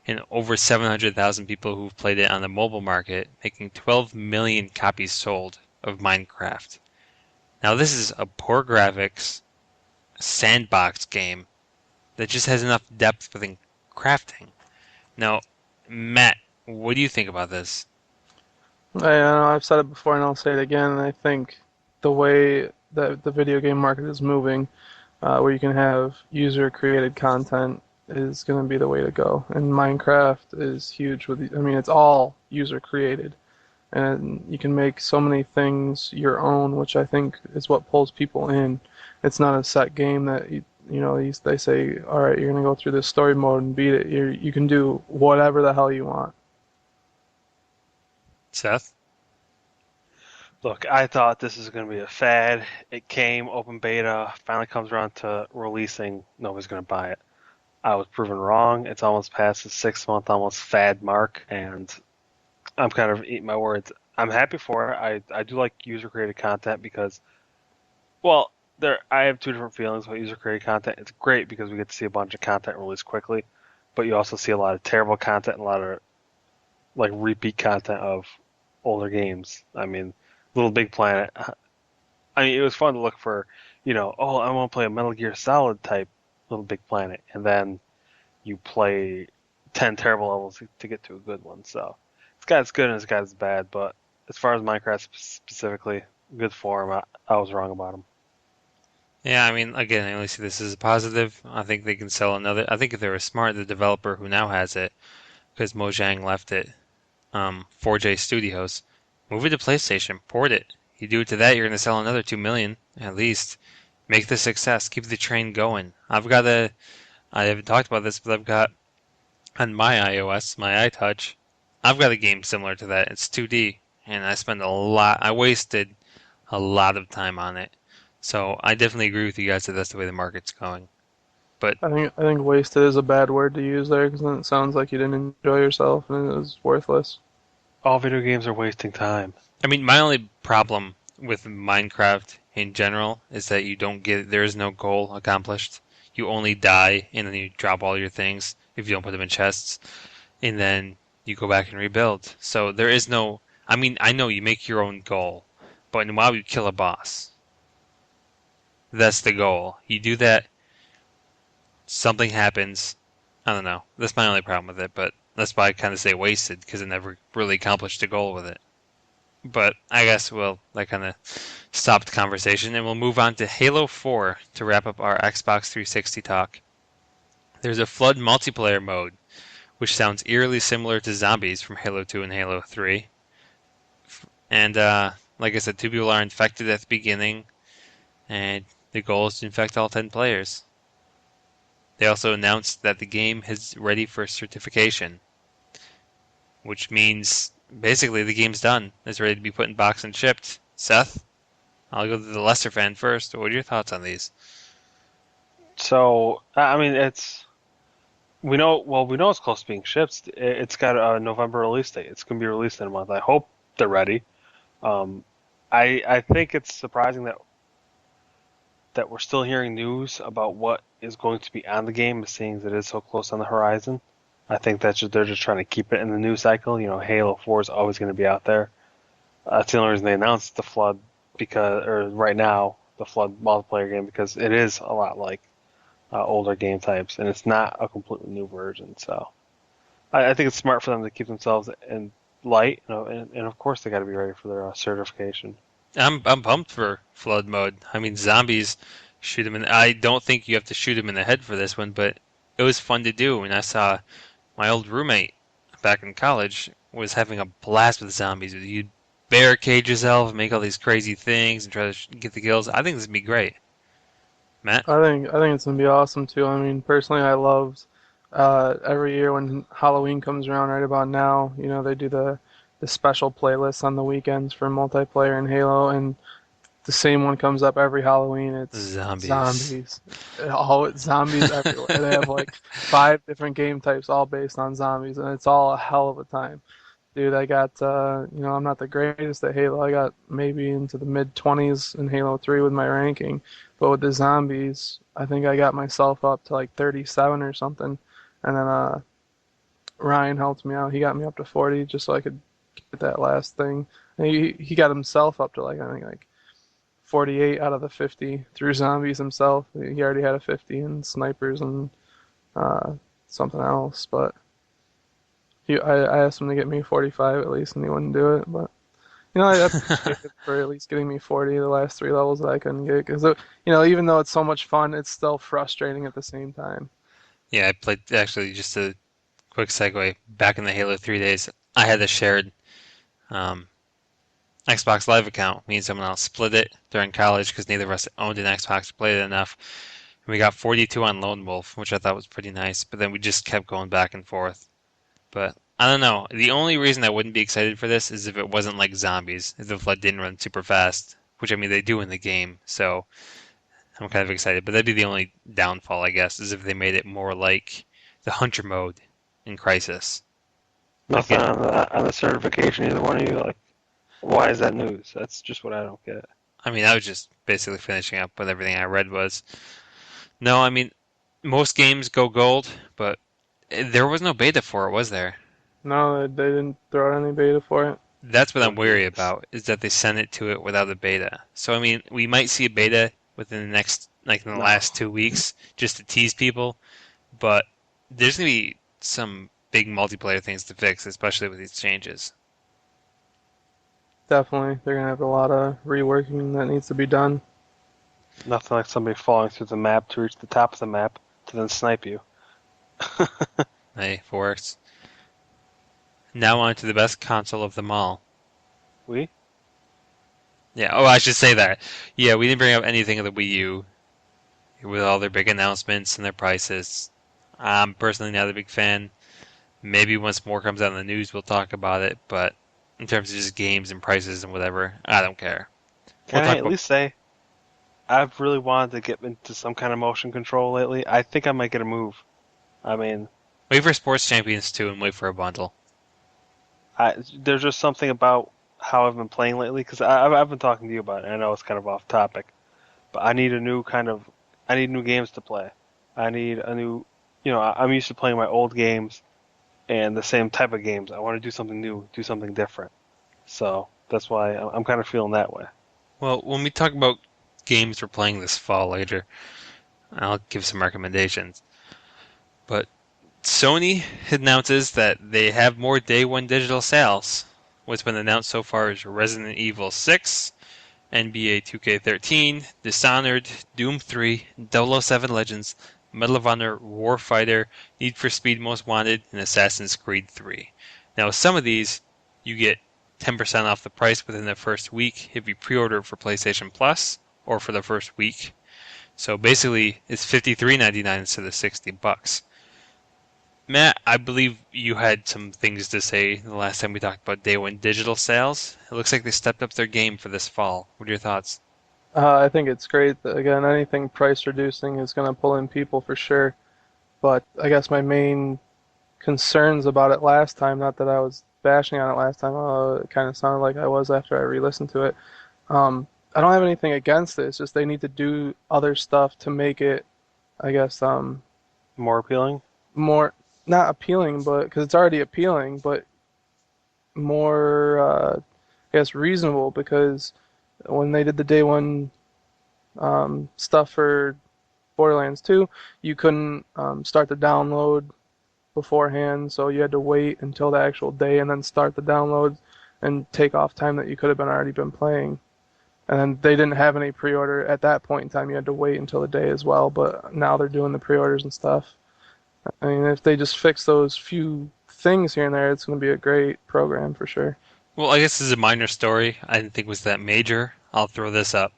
and over 700,000 people who've played it on the mobile market, making 12 million copies sold of Minecraft. Now, this is a poor graphics sandbox game that just has enough depth within crafting. Now, Matt, what do you think about this? I know I've said it before and I'll say it again. I think the way that the video game market is moving, where you can have user created content, is going to be the way to go. And Minecraft is huge I mean, it's all user created. And you can make so many things your own, which I think is what pulls people in. It's not a set game that they say, all right, you're gonna go through this story mode and beat it. You can do whatever the hell you want. Seth? Look, I thought this was going to be a fad. It came, open beta, finally comes around to releasing. Nobody's going to buy it. I was proven wrong. It's almost past the 6 month almost fad mark, and I'm kind of eating my words. I'm happy for it. I do like user created content because, well, I have two different feelings about user created content. It's great because we get to see a bunch of content released quickly, but you also see a lot of terrible content and a lot of like repeat content of older games. I mean, Little Big Planet. I mean, it was fun to look for, oh, I want to play a Metal Gear Solid type Little Big Planet, and then you play 10 terrible levels to get to a good one. So it's got its good and it's got its bad, but as far as Minecraft specifically, good for him. I was wrong about him. Yeah, I mean, again, I only see this as a positive. I think they can sell another. I think if they were smart, the developer who now has it, because Mojang left it, 4J Studios, move it to PlayStation, port it. You do it to that, you're going to sell another 2 million at least. Make the success, keep the train going. I haven't talked about this, but I've got on my iOS, my iTouch, I've got a game similar to that. It's 2D, and I wasted a lot of time on it. So I definitely agree with you guys that that's the way the market's going. But I think wasted is a bad word to use there because then it sounds like you didn't enjoy yourself and it was worthless. All video games are wasting time. I mean, my only problem with Minecraft in general is that there is no goal accomplished. You only die and then you drop all your things if you don't put them in chests, and then you go back and rebuild. So there is no, I mean, I know you make your own goal, but while you kill a boss, that's the goal. You do that, something happens. I don't know. That's my only problem with it, but that's why I kind of say wasted because it never really accomplished a goal with it. But I guess that kind of stopped the conversation, and we'll move on to Halo 4 to wrap up our Xbox 360 talk. There's a flood multiplayer mode, which sounds eerily similar to zombies from Halo 2 and Halo 3. And like I said, two people are infected at the beginning, and the goal is to infect all 10 players. They also announced that the game is ready for certification, which means basically the game's done. It's ready to be put in box and shipped. Seth, I'll go to the lesser fan first. What are your thoughts on these? So, I mean, we know it's close to being shipped. It's got a November release date. It's going to be released in a month. I hope they're ready. Um, I think it's surprising that we're still hearing news about what is going to be on the game, seeing that it is so close on the horizon. I think they're just trying to keep it in the news cycle. Halo 4 is always going to be out there. That's the only reason they announced the Flood or right now, the Flood multiplayer game, because it is a lot like older game types, and it's not a completely new version. So I think it's smart for them to keep themselves in light, and of course they got to be ready for their certification. I'm pumped for flood mode. I mean, zombies shoot them in. I don't think you have to shoot them in the head for this one, but it was fun to do. And I saw my old roommate back in college was having a blast with zombies. You'd barricade yourself, make all these crazy things, and try to get the kills. I think this would be great. Matt? I think it's gonna be awesome too. I mean, personally, I loved every year when Halloween comes around. Right about now, they do the special playlists on the weekends for multiplayer in Halo, and the same one comes up every Halloween. It's Zombies. zombies. All zombies everywhere. They have like 5 different game types all based on zombies, and it's all a hell of a time. Dude, I got, I'm not the greatest at Halo. I got maybe into the mid 20s in Halo 3 with my ranking. But with the zombies, I think I got myself up to like 37 or something. And then Ryan helped me out. He got me up to 40 just so I could get that last thing. And he got himself up to like, I think like 48 out of the 50 through zombies himself. He already had a 50 in snipers and uh, something else. But I asked him to get me 45 at least, and he wouldn't do it. But I appreciate it for at least getting me 40 the last 3 levels that I couldn't get. Because even though it's so much fun, it's still frustrating at the same time. Yeah, I played actually just a quick segue. Back in the Halo 3 days, I had a shared um, Xbox Live account. Me and someone else split it during college because neither of us owned an Xbox or played it enough. And we got 42 on Lone Wolf, which I thought was pretty nice. But then we just kept going back and forth. But I don't know. The only reason I wouldn't be excited for this is if it wasn't like zombies, if the flood didn't run super fast, which I mean they do in the game. So I'm kind of excited. But that'd be the only downfall, I guess, is if they made it more like the Hunter mode in Crisis. Nothing Again, on the certification, either one of you. Like, why is that news? That's just what I don't get. I mean, I was just basically finishing up what everything I read was. No, I mean, most games go gold, but there was no beta for it, was there? No, they didn't throw out any beta for it. That's what Oh, I'm weary goodness. about, is that they sent it to it without a beta. So I mean, we might see a beta within the next, like in the No. last 2 weeks, just to tease people, but there's gonna be some big multiplayer things to fix, especially with these changes. Definitely, they're gonna have a lot of reworking that needs to be done. Nothing like somebody falling through the map to reach the top of the map to then snipe you. Hey, if it works. Now on to the best console of them all. We? Yeah, oh, I should say that. Yeah, we didn't bring up anything of the Wii U with all their big announcements and their prices. I'm personally not a big fan. Maybe once more comes out in the news, we'll talk about it. But in terms of just games and prices and whatever, I don't care. We'll Can I talk at about least say I've really wanted to get into some kind of motion control lately. I think I might get a move. I mean, wait for Sports Champions 2 and wait for a bundle. there's just something about how I've been playing lately because I've been talking to you about it. I know it's kind of off topic, but I need new games to play. I need a new, I'm used to playing my old games and the same type of games. I want to do something new, do something different. So that's why I'm kind of feeling that way. Well, when we talk about games we're playing this fall later, I'll give some recommendations. But Sony announces that they have more day one digital sales. What's been announced so far is Resident Evil 6, NBA 2K13, Dishonored, Doom 3, 007 Legends, Medal of Honor Warfighter, Need for Speed Most Wanted, and Assassin's Creed 3. Now, some of these you get 10% off the price within the first week if you pre-order it for PlayStation Plus or for the first week. So basically, it's $53.99 instead of $60. Matt, I believe you had some things to say the last time we talked about day one digital sales. It looks like they stepped up their game for this fall. What are your thoughts? I think it's great that, again, anything price reducing is going to pull in people for sure. But I guess my main concerns about it last time, not that I was bashing on it last time, it kind of sounded like I was after I re-listened to it. I don't have anything against it. It's just they need to do other stuff to make it, I guess, More appealing? more not appealing, but because it's already appealing, but more, I guess, reasonable. Because when they did the day one stuff for Borderlands 2, you couldn't start the download beforehand, so you had to wait until the actual day and then start the download and take off time that you could have been already been playing. And then they didn't have any pre-order at that point in time. You had to wait until the day as well, but now they're doing the pre-orders and stuff. I mean, if they just fix those few things here and there, it's going to be a great program for sure. Well, I guess this is a minor story. I didn't think it was that major. I'll throw this up.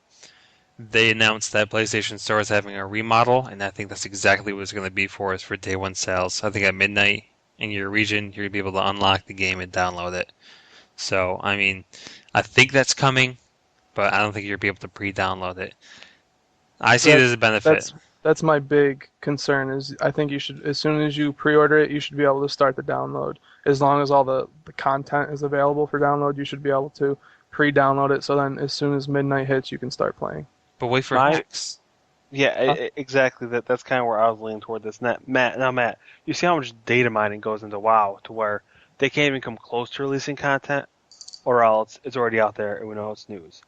They announced that PlayStation Store is having a remodel, and I think that's exactly what it's going to be for us for day one sales. I think at midnight in your region, you're going to be able to unlock the game and download it. So, I mean, I think that's coming, but I don't think you'll be able to pre-download it. I see it That as a benefit. that's that's my big concern is I think you should, as soon as you pre-order it, you should be able to start the download. As long as all the content is available for download, you should be able to pre-download it, so then as soon as midnight hits, you can start playing. But wait for My hacks. Yeah, Huh? exactly. That's kind of where I was leaning toward this. Matt, you see how much data mining goes into WoW to where they can't even come close to releasing content, or else it's already out there and we know it's news.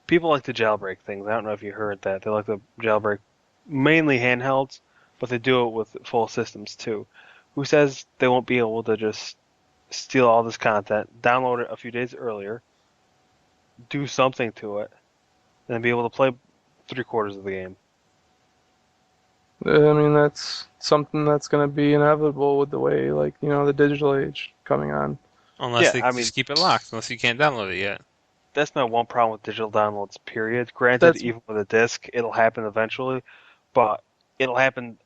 People like to jailbreak things. I don't know if you heard that. They like to jailbreak mainly handhelds, but they do it with full systems too. Who says they won't be able to just steal all this content, download it a few days earlier, do something to it, and then be able to play three-quarters of the game? I mean, that's something that's going to be inevitable with the way, like, the digital age coming on. Unless Yeah, they I mean, just keep it locked, unless you can't download it yet. that's my one problem with digital downloads, period. Granted, That's even with a disc, it'll happen eventually, but it'll happen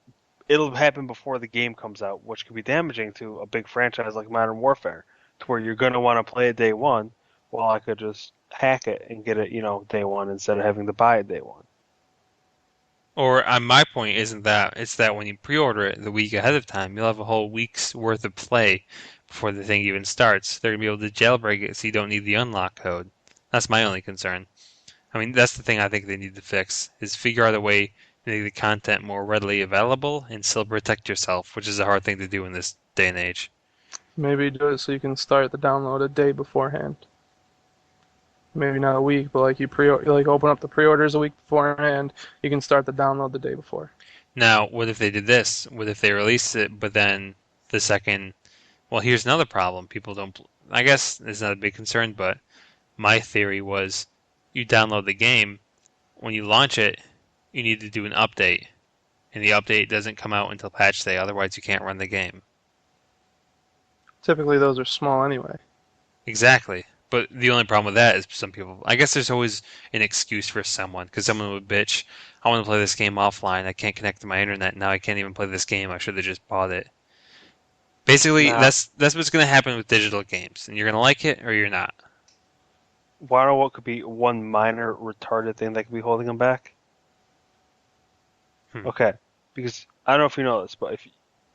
it'll happen before the game comes out, which could be damaging to a big franchise like Modern Warfare, to where you're gonna want to play it day one, while I could just hack it and get it, day one instead of having to buy it day one. Or my point isn't that. It's that when you pre-order it the week ahead of time, you'll have a whole week's worth of play before the thing even starts. They're gonna be able to jailbreak it so you don't need the unlock code. That's my only concern. I mean, that's the thing I think they need to fix is figure out a way to make the content more readily available and still protect yourself, which is a hard thing to do in this day and age. maybe do it so you can start the download a day beforehand. Maybe not a week, but like like open up the pre-orders a week beforehand. You can start the download the day before. Now, what if they did this? What if they released it, but then the second? Well, here's another problem. People don't. I guess it's not a big concern, but my theory was you download the game. When you launch it, you need to do an update, and the update doesn't come out until patch day. Otherwise, you can't run the game. Typically, those are small anyway. Exactly. But the only problem with that is some people. I guess there's always an excuse for someone, because someone would bitch, "I want to play this game offline. I can't connect to my internet now. I can't even play this game. I should have just bought it." Basically, Now, that's what's going to happen with digital games, and you're going to like it or you're not. wanna know what could be one minor retarded thing that could be holding them back? Hmm. Okay, because I don't know if you know this, but if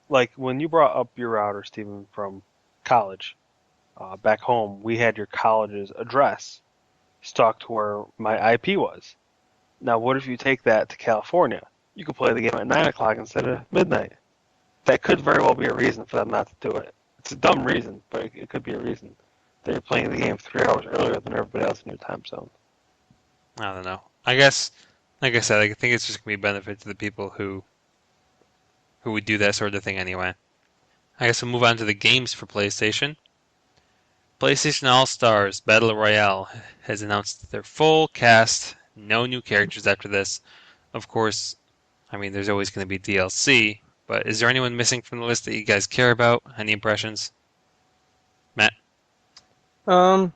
like when you brought up your router, Stephen, from college, back home, we had your college's address stuck to where my IP was. Now, what if you take that to California? You could play the game at 9 o'clock instead of midnight. That could very well be a reason for them not to do it. It's a dumb reason, but it could be a reason. That you're playing the game 3 hours earlier than everybody else in your time zone. I don't know. I guess, like I said, I think it's just going to be a benefit to the people who would do that sort of thing anyway. I guess we'll move on to the games for PlayStation. PlayStation All Stars Battle Royale has announced their full cast, no new characters after this. Of course, I mean, there's always going to be DLC, but is there anyone missing from the list that you guys care about? Any impressions? Matt? Um,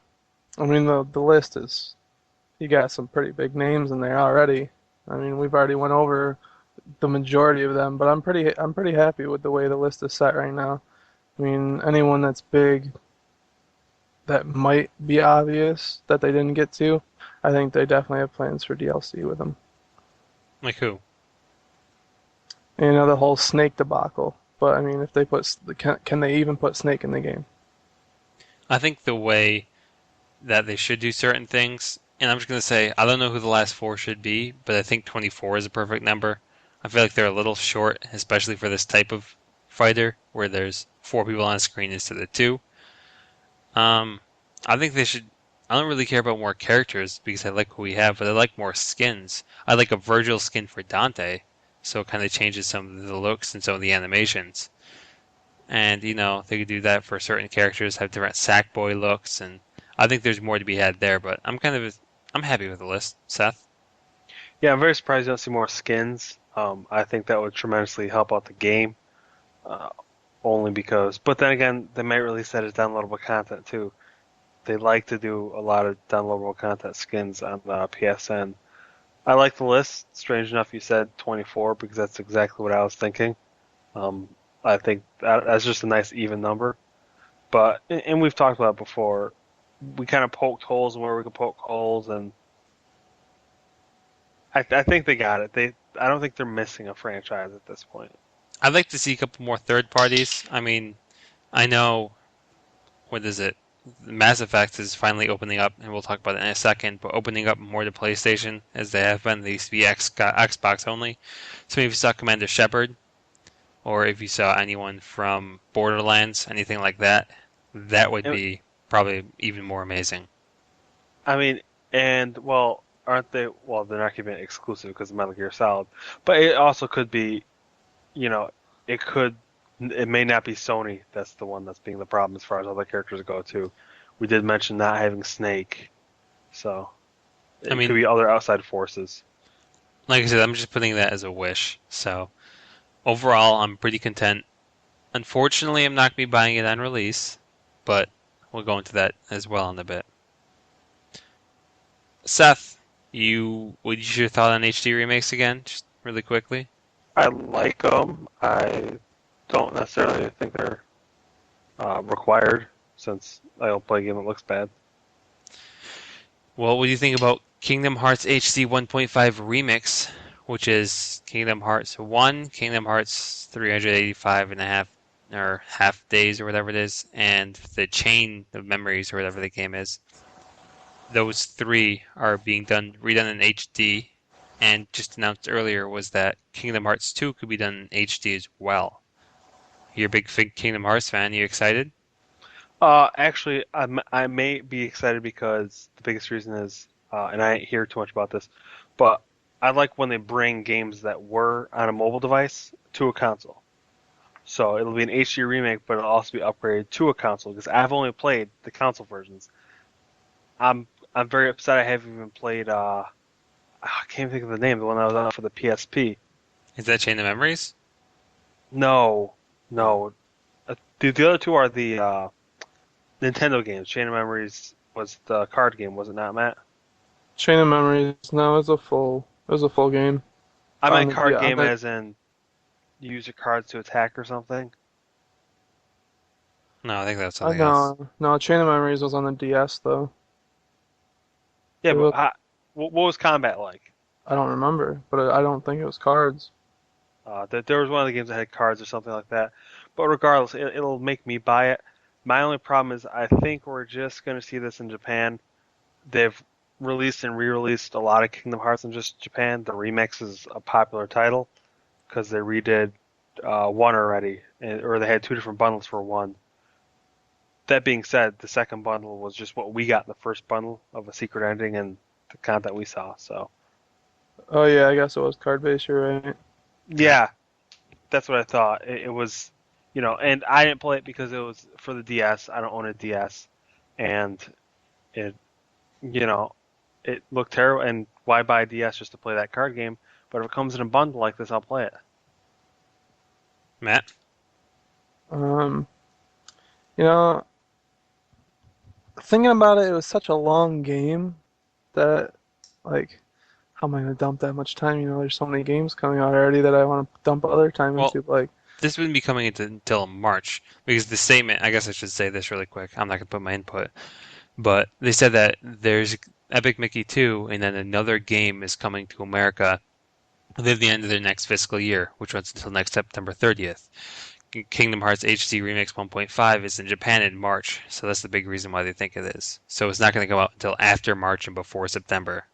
I mean the list is you got some pretty big names in there already. I mean we've already went over the majority of them, but I'm pretty happy with the way the list is set right now. I mean anyone that's big that might be obvious that they didn't get to, I think they definitely have plans for DLC with them. Like who? And, the whole Snake debacle. But I mean, if they put, can they even put Snake in the game? I think the way that they should do certain things, and I'm just going to say, I don't know who the last four should be, but I think 24 is a perfect number. I feel like they're a little short, especially for this type of fighter, where there's four people on screen instead of two. Um, I think they should. I don't really care about more characters because I like who we have, but I like more skins. I like a Virgil skin for Dante, so it kind of changes some of the looks and some of the animations. And they could do that for certain characters, have different Sackboy looks, and I think there's more to be had there. But I'm happy with the list, Seth. Yeah, I'm very surprised you don't see more skins. I think that would tremendously help out the game. Uh, Only because, but then again, they might release that as downloadable content too. They like to do a lot of downloadable content skins on the PSN. I like the list. Strange enough, you said 24 because that's exactly what I was thinking. Um, I think that's just a nice even number. But and we've talked about it before. We kind of poked holes where we could poke holes, and I think they got it. I don't think they're missing a franchise at this point. I'd like to see a couple more third parties. I mean, I know what is it? Mass Effect is finally opening up, and we'll talk about it in a second. But opening up more to PlayStation as they have been. They used to be Xbox only. So maybe if you saw Commander Shepard, or if you saw anyone from Borderlands, anything like that, that would And, be probably even more amazing. I mean, and well, aren't they? Well, they're not keeping it exclusive because of Metal Gear Solid, but it also could be, you know, it could. It may not be Sony that's the one that's being the problem as far as other characters go too. We did mention not having Snake, so I it could mean, be other outside forces. like I said, I'm just putting that as a wish. So overall, I'm pretty content. Unfortunately, I'm not going to be buying it on release, but we'll go into that as well in a bit. Seth, what's your thought on HD remakes again, just really quickly? I like them. I don't necessarily think they're required since I don't play a game that looks bad. Well, what do you think about Kingdom Hearts HD 1.5 Remix, which is Kingdom Hearts 1, Kingdom Hearts 385 and a half or half days or whatever it is, and the Chain of Memories or whatever the game is. Those three are being redone in HD, and just announced earlier was that Kingdom Hearts 2 could be done in HD as well. You're a big Kingdom Hearts fan. You excited? Actually, I may be excited because the biggest reason is, and I ain't hear too much about this, but I like when they bring games that were on a mobile device to a console. So it'll be an HD remake, but it'll also be upgraded to a console because I've only played the console versions. I'm very upset I haven't even played. I can't think of the name. The one that was out for the PSP. Is that Chain of Memories? No, no. The other two are the Nintendo games. Chain of Memories was the card game, was it not, Matt? Chain of Memories. No, it was a full game. I meant card Yeah, game as in you use your cards to attack or something. No, I think that's I something else. know. No, Chain of Memories was on the DS though. Yeah, It but was, what was combat like? I don't remember, but I don't think it was cards. There was one of the games that had cards or something like that. But regardless, it'll make me buy it. My only problem is I think we're just going to see this in Japan. They've released and re-released a lot of Kingdom Hearts in just Japan. The remix is a popular title because they redid one already, or they had two different bundles for one. That being said, the second bundle was just what we got in the first bundle of a secret ending and the content we saw. So Oh yeah, I guess it was card based. You're right. Yeah. yeah, that's what I thought. It was, and I didn't play it because it was for the DS. I don't own a DS, and it, you know, it looked terrible. And why buy a DS just to play that card game? But if it comes in a bundle like this, I'll play it. Matt? Um, you know, thinking about it, it was such a long game that, like, how am I gonna dump that much time? There's so many games coming out already that I want to dump other time Well, into. Like, this wouldn't be coming until March because the statement, I guess I should say this really quick. I'm not going to put my input, but they said that there's Epic Mickey 2 and then another game is coming to America within the end of their next fiscal year, which runs until next September 30th. Kingdom Hearts HD Remix 1.5 is in Japan in March, so that's the big reason why they think it is. So it's not going to come out until after March and before September.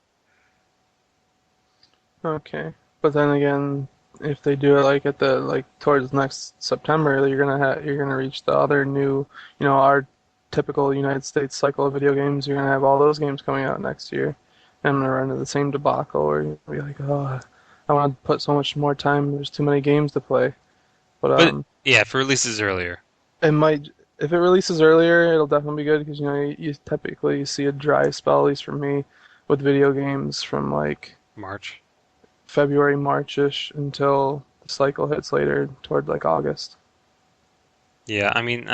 okay, but then again, if they do it like at the like towards next September, you're gonna reach the other new, our typical United States cycle of video games. You're gonna have all those games coming out next year, and I'm gonna run into the same debacle where you'll be like, oh, I want to put so much more time. There's too many games to play. But But yeah, if it releases earlier, it might if it releases earlier, it'll definitely be good because you typically see a dry spell, at least for me, with video games from like March. February, March-ish until the cycle hits later toward like August. Yeah, I mean,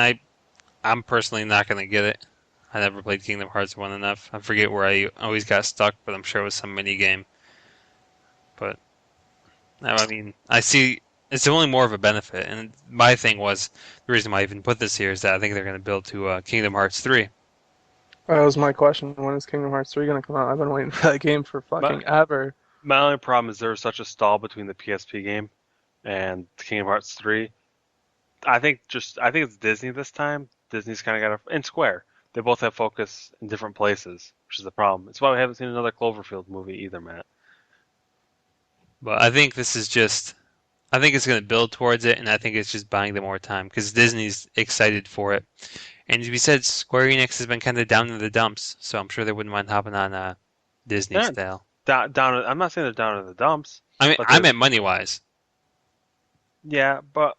I'm personally not going to get it. I never played Kingdom Hearts 1 enough. I forget where I always got stuck, but I'm sure it was some mini game. But no, I mean, I see it's only more of a benefit. And my thing was the reason why I even put this here is that I think they're going to build to Kingdom Hearts 3. That was my question. When is Kingdom Hearts 3 gonna come out? I've been waiting for that game for My, fucking ever. my only problem is there was such a stall between the PSP game and Kingdom Hearts 3. I think it's Disney this time. Disney's kind of got a and Square. They both have focus in different places, which is the problem. It's why we haven't seen another Cloverfield movie either, Matt. But I think this is just I think it's going to build towards it, and I think it's just buying them more time because Disney's excited for it. And as we said, Square Enix has been kind of down in the dumps, so I'm sure they wouldn't mind hopping on Disney They're style. down. I'm not saying they're down in the dumps, I mean, but I they're meant money wise. yeah. But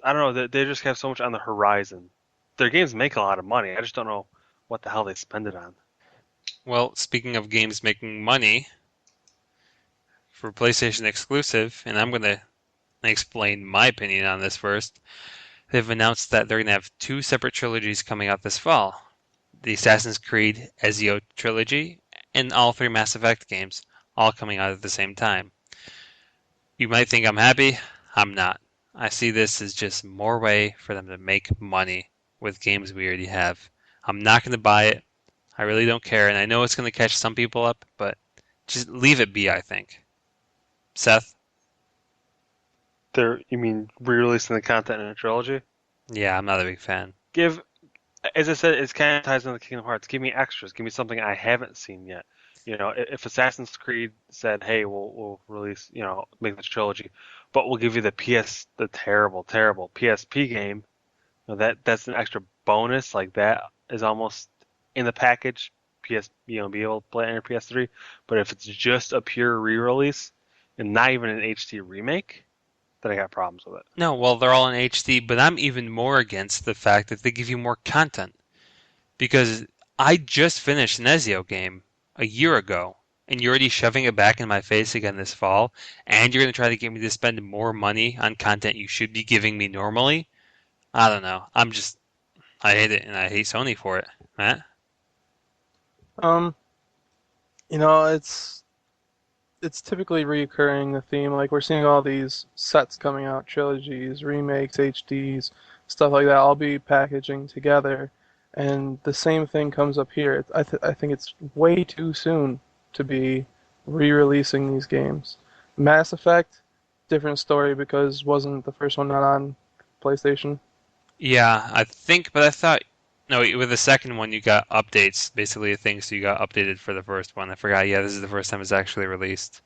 I don't know. They just have so much on the horizon. Their games make a lot of money. I just don't know what the hell they spend it on. Well, speaking of games making money for PlayStation exclusive, and I'm going to explain my opinion on this first. They've announced that they're going to have two separate trilogies coming out this fall: the Assassin's Creed Ezio trilogy and all three Mass Effect games, all coming out at the same time. You might think I'm happy. I'm not. I see this as just more way for them to make money with games we already have. I'm not going to buy it. I really don't care, and I know it's going to catch some people up, but just leave it be, I think. Seth? You mean re-releasing the content in a trilogy? Yeah, I'm not a big fan. Give, as I said, it's kind of ties into Kingdom Hearts. Give me extras. Give me something I haven't seen yet. If Assassin's Creed said, "Hey, we'll release, make this trilogy, but we'll give you the terrible, terrible PSP game," that's an extra bonus. Like that is almost in the package. Be able to play it on your PS3. But if it's just a pure re-release and not even an HD remake, then I got problems with it. No, well, they're all in HD, but I'm even more against the fact that they give you more content. Because I just finished an Ezio game a year ago, and you're already shoving it back in my face again this fall, and you're going to try to get me to spend more money on content you should be giving me normally? I don't know. I hate it, and I hate Sony for it. Matt? Um, it's typically reoccurring the theme. Like we're seeing all these sets coming out, trilogies, remakes, HDs, stuff like that, all be packaging together, and the same thing comes up here. I think it's way too soon to be re-releasing these games. Mass Effect, different story because wasn't the first one not on PlayStation? Yeah, I think, but I thought, no, with the second one, you got updates, basically things so you got updated for the first one. I forgot, yeah, this is the first time it's actually released.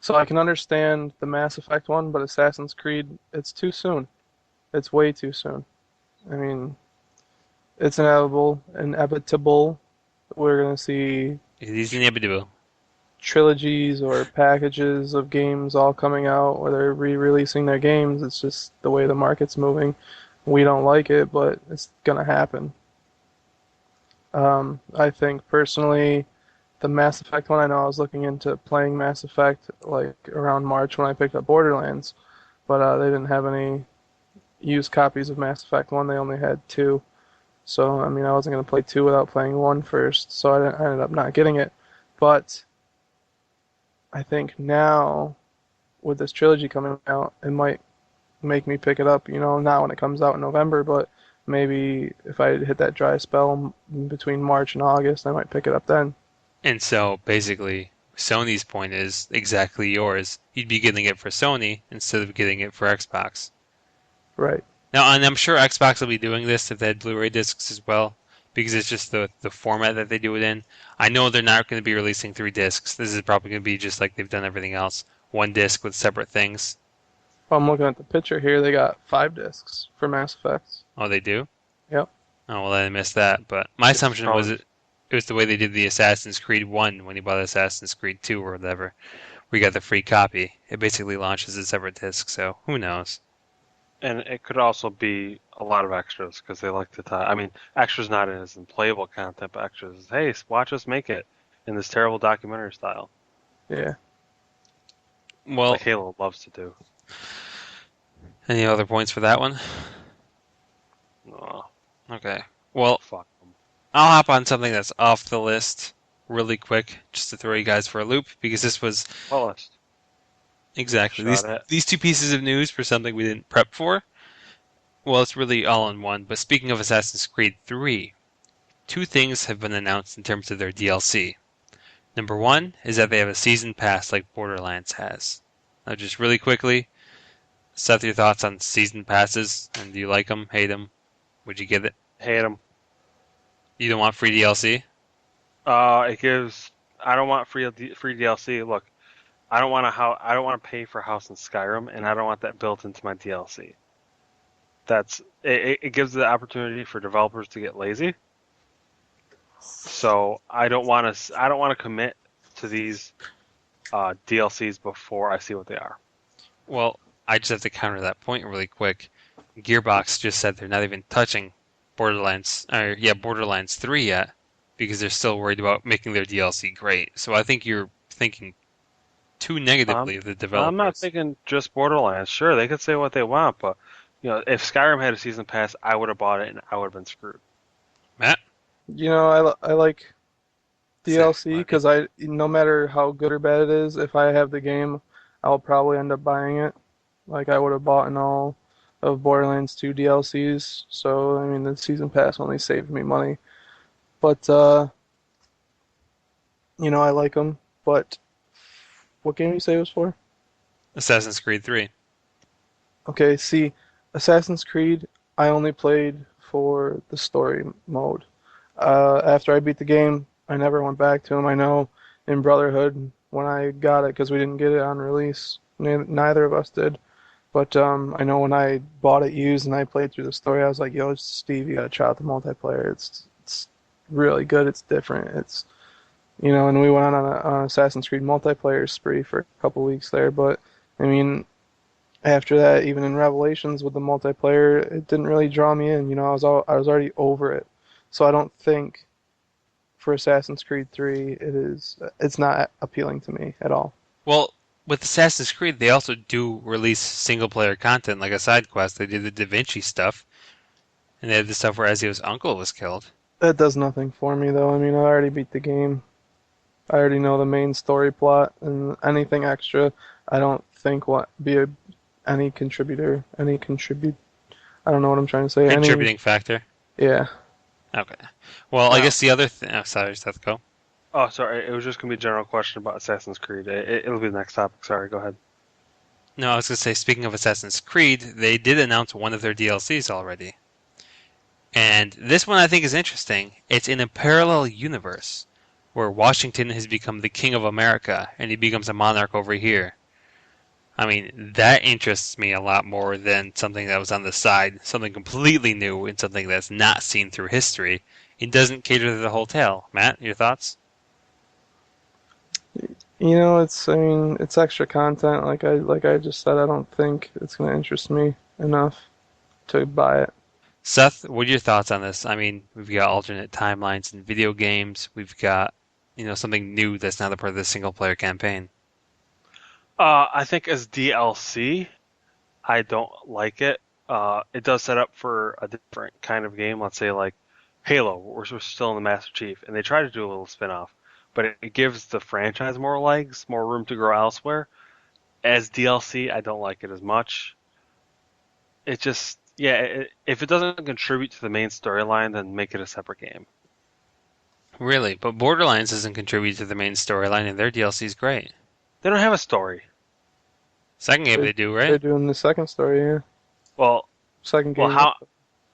So I can understand the Mass Effect one, but Assassin's Creed, it's too soon. It's way too soon. I mean, it's inevitable. We're gonna see It is inevitable. trilogies or packages of games all coming out where they're re-releasing their games. It's just the way the market's moving. We don't like it, but it's gonna happen. I think personally, the Mass Effect one, I know I was looking into playing Mass Effect like around March when I picked up Borderlands, but they didn't have any used copies of Mass Effect 1. They only had 2. So, I mean, I wasn't going to play 2 without playing 1 first, so I ended up not getting it. But I think now, with this trilogy coming out, it might make me pick it up, not when it comes out in November, but maybe if I hit that dry spell between March and August, I might pick it up then. And so basically, Sony's point is exactly yours. You'd be getting it for Sony instead of getting it for Xbox. Right. Now, and I'm sure Xbox will be doing this if they had Blu-ray discs as well, because it's just the format that they do it in. I know they're not going to be releasing 3 discs. This is probably going to be just like they've done everything else, 1 disc with separate things. Well, I'm looking at the picture here. They got 5 discs for Mass Effect. Oh, they do? Yep. Oh, well, I missed that. But my It's assumption was probably it was the way they did the Assassin's Creed 1 when you bought Assassin's Creed 2 or whatever. We got the free copy. It basically launches a separate disc, so who knows? And it could also be a lot of extras because they like to tie. I mean, extras not as in playable content, but extras. Hey, watch us make it in this terrible documentary style, Yeah. Well, like Halo loves to do. any other points for that one? Oh, Okay. Well, fuck them. I'll hop on something that's off the list really quick, just to throw you guys for a loop, because this was Well, let's exactly shot it. these 2 pieces of news for something we didn't prep for. Well, it's really all in one. But speaking of Assassin's Creed 3, 2 things have been announced in terms of their DLC. Number one is that they have a season pass like Borderlands has. Now, just really quickly, Seth, your thoughts on season passes, and do you like them, hate them? Would you get it? Hate them. You don't want free DLC? It gives. I don't want free DLC. Look, I don't want to pay for a house in Skyrim, and I don't want that built into my DLC. It gives the opportunity for developers to get lazy. So I don't want to commit to these DLCs before I see what they are. Well, I just have to counter that point really quick. Gearbox just said they're not even touching Borderlands 3 yet because they're still worried about making their DLC great. So I think you're thinking too Um, negatively of the I'm not developers. thinking just Borderlands. Sure, they could say what they want, but if Skyrim had a season pass, I would have bought it and I would have been screwed. Matt, I like save DLC money. because no matter how good or bad it is, if I have the game, I'll probably end up buying it. Like I would have bought in all of Borderlands 2 DLCs. So I mean, the season pass only saved me money. But I like them. But what game did you say it was for? Assassin's Creed 3. Okay, see, Assassin's Creed, I only played for the story mode. After I beat the game, I never went back to them. I know in Brotherhood, when I got it, because we didn't get it on release, neither of us did. But I know when I bought it used and I played through the story, I was like, "Yo, Steve, you gotta try out the multiplayer. It's really good. It's different. And we went on an Assassin's Creed multiplayer spree for a couple weeks there. But I mean, after that, even in Revelations with the multiplayer, it didn't really draw me in. I was already over it. So I don't think for Assassin's Creed 3 it's not appealing to me at all. Well, with Assassin's Creed, they also do release single player content like a side quest. They did the Da Vinci stuff, and they had the stuff where Ezio's uncle was killed. That does nothing for me though. I mean, I already beat the game. I already know the main story plot and anything extra I don't think will be any contributor, any contribute I don't know what I'm trying to say. Contributing factor. Yeah. Okay. Well, I Now, guess the other thing. Oh, sorry, Seth, go. oh, sorry, it was just gonna be a general question about Assassin's Creed. It'll be the next topic. Sorry, go ahead. No, I was going to say, speaking of Assassin's Creed, they did announce one of their DLCs already. And this one I think is interesting. It's in a parallel universe where Washington has become the king of America and he becomes a monarch over here. I mean, that interests me a lot more than something that was on the side, something completely new and something that's not seen through history. It doesn't cater to the whole tale. Matt, your thoughts? I mean, it's extra content. Like I just said, I don't think it's gonna interest me enough to buy it. Seth, what are your thoughts on this? I mean, we've got alternate timelines in video games. We've got, something new that's not a part of the single player campaign. I think as DLC, I don't like it. It does set up for a different kind of game. Let's say like Halo, we're still in the Master Chief, and they try to do a little spin-off, but it gives the franchise more legs, more room to grow elsewhere. As DLC, I don't like it as much. It just, yeah, if it doesn't contribute to the main storyline, then make it a separate game. Really, but Borderlands doesn't contribute to the main storyline, and their DLC is great. They don't have a story. Second game They they do, they're right? doing the second story, yeah. Well, Second well, game. how?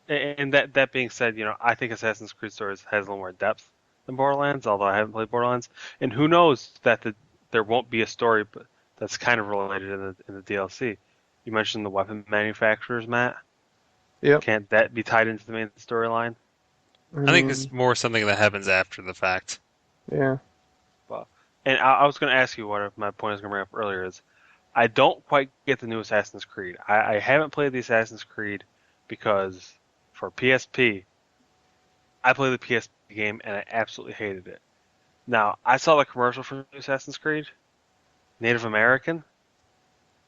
And that being said, I think Assassin's Creed Stories has a little more depth than Borderlands, although I haven't played Borderlands. And who knows that there won't be a story, but that's kind of related in the DLC. You mentioned the weapon manufacturers, Matt. Yep. Can't that be tied into the main storyline? I I think it's mean, more something that happens after the fact. yeah. But and I was going to ask you what my point I was going to bring up earlier is I don't quite get the new Assassin's Creed. I haven't played the Assassin's Creed because for PSP, I played the PSP game and I absolutely hated it. Now, I saw the commercial for the new Assassin's Creed, Native American.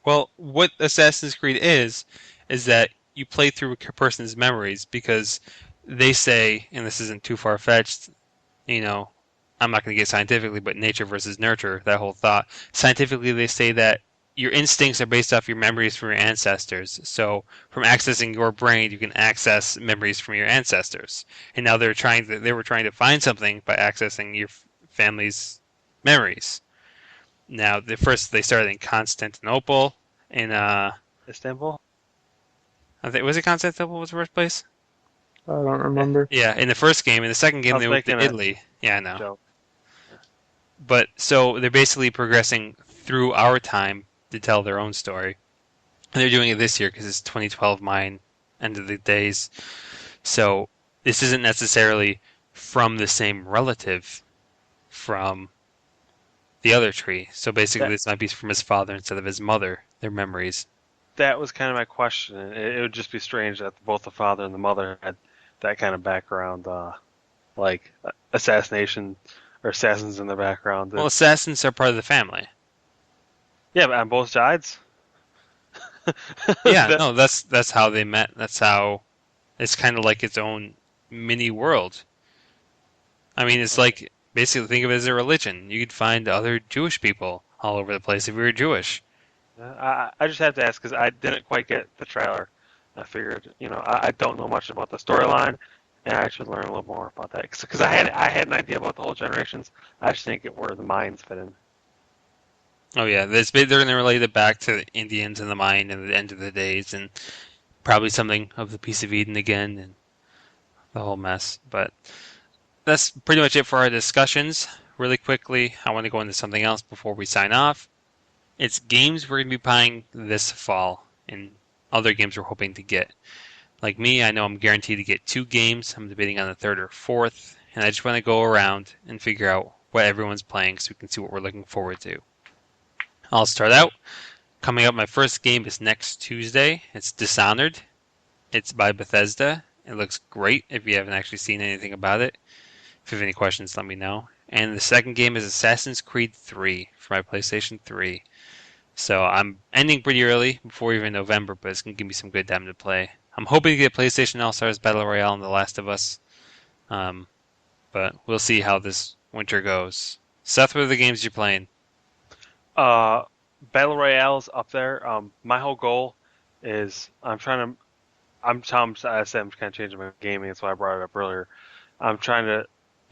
Well, what Assassin's Creed is that you play through a person's memories because they say, and this isn't too far fetched, you know, I'm not going to get scientifically, but nature versus nurture, that whole thought. Scientifically, they say that your instincts are based off your memories from your ancestors. So, from accessing your brain, you can access memories from your ancestors. And now they were trying to find something by accessing your family's memories. Now, first they started in Constantinople, in Istanbul. I think was it Constantinople was the first place? I don't remember. Yeah, in the first game. In the second I game, they was moved making to a Italy. Yeah, I know. joke. But so they're basically progressing through our time to tell their own story. And they're doing it this year because it's 2012 mine end of the days. So this isn't necessarily from the same relative from the other tree. So basically, That this might be from his father instead of his mother. Their memories. that was kind of my question. It would just be strange that both the father and the mother had that kind of background, like assassination or assassins in the background. Well, assassins are part of the family. Yeah, but on both sides. Yeah, that, no, that's how they met. That's how it's kind of like its own mini world. I mean, it's okay. like basically think of it as a religion. You could find other Jewish people all over the place if you were Jewish. I just have to ask because I didn't quite get the trailer. I figured, I don't know much about the storyline, and I should learn a little more about that. Because I had an idea about the whole generations. I just think it where the minds fit in. Oh yeah, they're going to relate it back to the Indians and the mine and the end of the days, and probably something of the Piece of Eden again, and the whole mess. But that's pretty much it for our discussions. Really quickly, I want to go into something else before we sign off. It's games we're going to be buying this fall, and other games we're hoping to get. Like me, I know I'm guaranteed to get 2 games. I'm debating on the third or fourth, and I just want to go around and figure out what everyone's playing so we can see what we're looking forward to. I'll start out. Coming up, my first game is next Tuesday. It's Dishonored. It's by Bethesda. It looks great if you haven't actually seen anything about it. If you have any questions, let me know. And the second game is Assassin's Creed 3 for my PlayStation 3. So I'm ending pretty early, before even November, but it's going to give me some good time to play. I'm hoping to get PlayStation All-Stars Battle Royale and The Last of Us, um, but we'll see how this winter goes. Seth, what are the games you're playing? Uh, Battle Royale's up there. My whole goal is I'm trying to. I said I'm kind of changing my gaming. That's why I brought it up earlier. I'm trying to.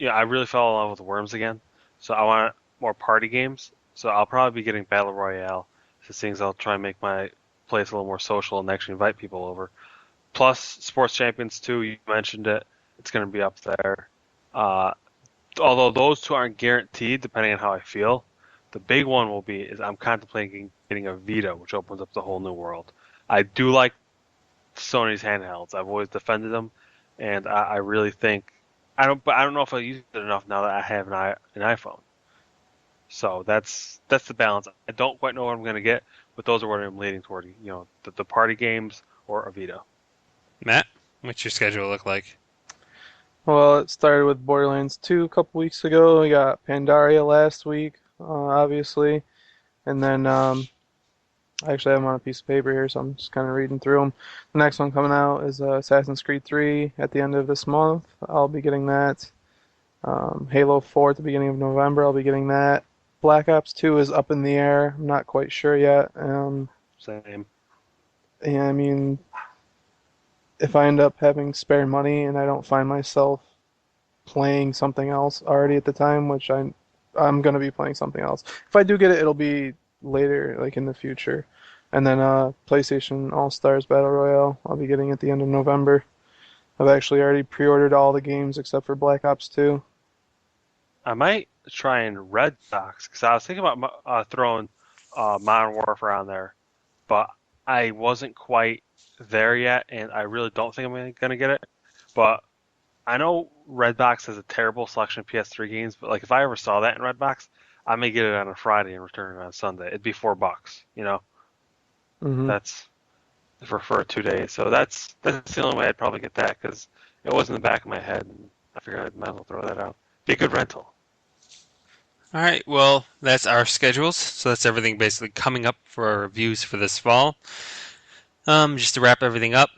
I really fell in love with Worms again, so I want more party games. So I'll probably be getting Battle Royale. So things I'll try and make my place a little more social and actually invite people over. Plus, Sports Champions 2, you mentioned it. It's going to be up there. Uh, Although those two aren't guaranteed, depending on how I feel, the big one will be is I'm contemplating getting a Vita, which opens up the whole new world. I do like Sony's handhelds. I've always defended them, and I really think but I don't know if I use it enough now that I have an iPhone. So that's the balance. I don't quite know what I'm going to get, but those are what I'm leaning toward. The party games or a Vita. Matt, what's your schedule look like? Well, it started with Borderlands 2 a couple weeks ago. We got Pandaria last week, obviously, and then I actually have them on a piece of paper here, so I'm just kind of reading through them. The next one coming out is Assassin's Creed 3 at the end of this month. I'll be getting that. Halo 4 at the beginning of November. I'll be getting that. Black Ops 2 is up in the air. I'm not quite sure yet. Same. Yeah, I mean, if I end up having spare money and I don't find myself playing something else already at the time, which I'm gonna be playing something else. If I do get it, it'll be later, like in the future. And then PlayStation All Stars Battle Royale, I'll be getting at the end of November. I've actually already pre-ordered all the games except for Black Ops 2. I might try and Red Sox because I was thinking about throwing Modern Warfare on there, but I wasn't quite there yet, and I really don't think I'm gonna get it. But I know Redbox has a terrible selection of PS3 games, but like if I ever saw that in Redbox, I may get it on a Friday and return it on Sunday. It'd be $4, you know. Hmm. That's for 2 days. So that's the only way I'd probably get that because it was in the back of my head, and I figured I might as well throw that out. Be a good rental. All right, well, that's our schedules. So that's everything basically coming up for our reviews for this fall. Just to wrap everything up,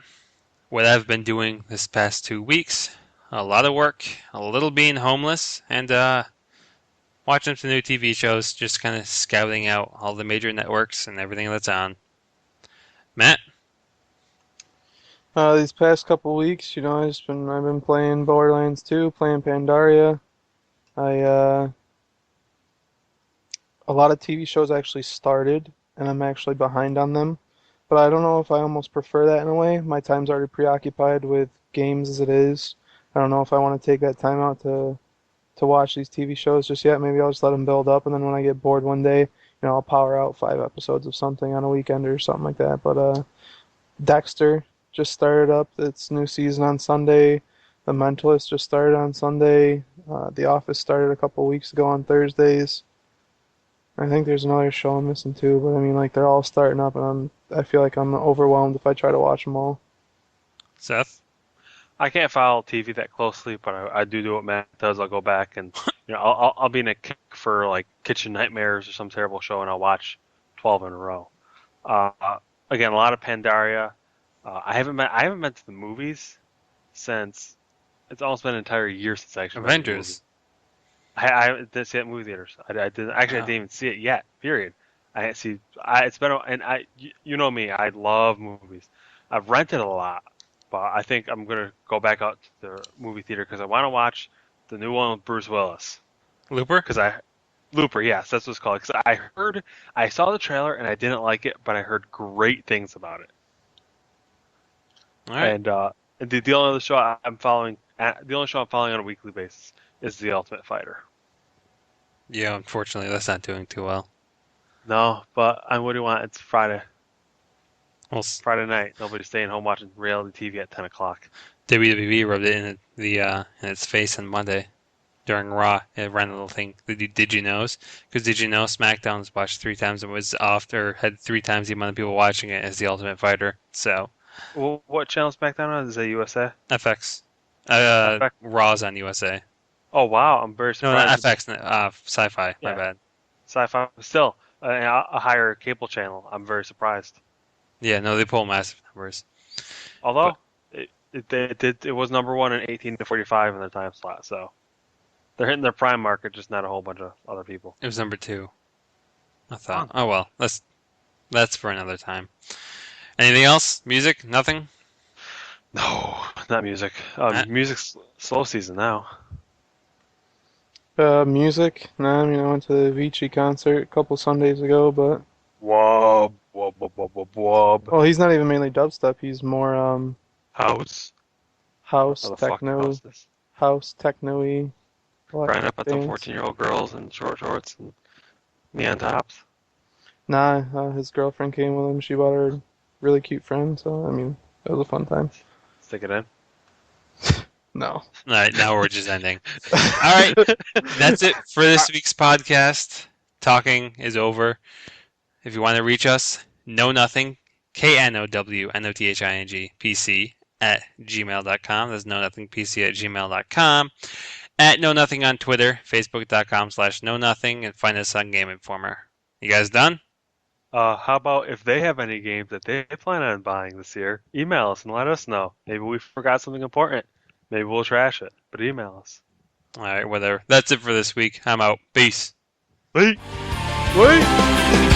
what I've been doing this past 2 weeks, a lot of work, a little being homeless, and watching some new TV shows, just kind of scouting out all the major networks and everything that's on. Matt? These past couple weeks, I've been playing Borderlands 2, playing Pandaria. I A lot of TV shows actually started, and I'm actually behind on them. But I don't know if I almost prefer that in a way. My time's already preoccupied with games as it is. I don't know if I want to take that time out to watch these TV shows just yet. Maybe I'll just let them build up, and then when I get bored one day, I'll power out 5 episodes of something on a weekend or something like that. But Dexter just started up its new season on Sunday. The Mentalist just started on Sunday. The Office started a couple weeks ago on Thursdays. I think there's another show I'm missing too, but I mean, like they're all starting up, and I feel like I'm overwhelmed if I try to watch them all. Seth? I can't follow TV that closely, but I do what Matt does. I'll go back and I'll be in a kick for like Kitchen Nightmares or some terrible show, and I'll watch 12 in a row. Uh, Again, a lot of Pandaria. I haven't been to the movies since it's almost been an entire year since I actually went to the movie. Avengers. I didn't see it in movie theaters. I didn't actually. I didn't even see it yet. Period. I didn't see. It's been and you know me. I love movies. I've rented a lot, but I think I'm gonna go back out to the movie theater because I want to watch the new one with Bruce Willis. Looper? Because I Looper, yes, that's what it's called. Because I saw the trailer and I didn't like it, but I heard great things about it. All right. And the only other show I'm following, the only show I'm following on a weekly basis is The Ultimate Fighter. Yeah, unfortunately, that's not doing too well. No, but what do you want? It's Friday. Well, Friday night. Nobody's staying home watching reality TV at 10 o'clock. WWE rubbed it in its face on Monday during Raw. It ran a little thing. Did you know? Because did you know SmackDown was watched 3 times and was off or had 3 times the amount of people watching it as the Ultimate Fighter. So Well, what channel is SmackDown on? Is it USA? FX, FX? Raw's on USA. Oh, wow. I'm very No, not surprised. FX. Sci-Fi. My Yeah, bad. Sci-Fi. Still, a higher cable channel. I'm very surprised. Yeah, no, they pull massive numbers. But Although, it was number one in 18 to 45 in their time slot, so they're hitting their prime market, just not a whole bunch of other people. it was number 2. I thought. Fun. Oh well, that's for another time. Anything else? Music? Nothing? No, not music. Matt? Music's slow season now. Music? Nah, I mean, I went to the Avicii concert a couple Sundays ago, but Wub, wub, wub, wub, wub, wub. well, he's not even mainly dubstep. He's more House. How house the fuck house this? techno-y Crying electric up at some dance. 14-year-old girls in short shorts and neon tops. Nah, his girlfriend came with him. She brought her a really cute friend, so I mean, it was a fun time. Stick it in. No. All right, now we're just ending. All right, that's it for this week's podcast. Talking is over. If you want to reach us, know nothing, KNOWNOTHING, PC at gmail.com. That's knownothingpc at gmail.com. At Know Nothing on Twitter, facebook.com/knownothing, and find us on Game Informer. You guys done? How about if they have any games that they plan on buying this year, email us and let us know. Maybe we forgot something important. Maybe we'll trash it, but email us. All right, whatever. That's it for this week. I'm out. Peace. Wait. Wait!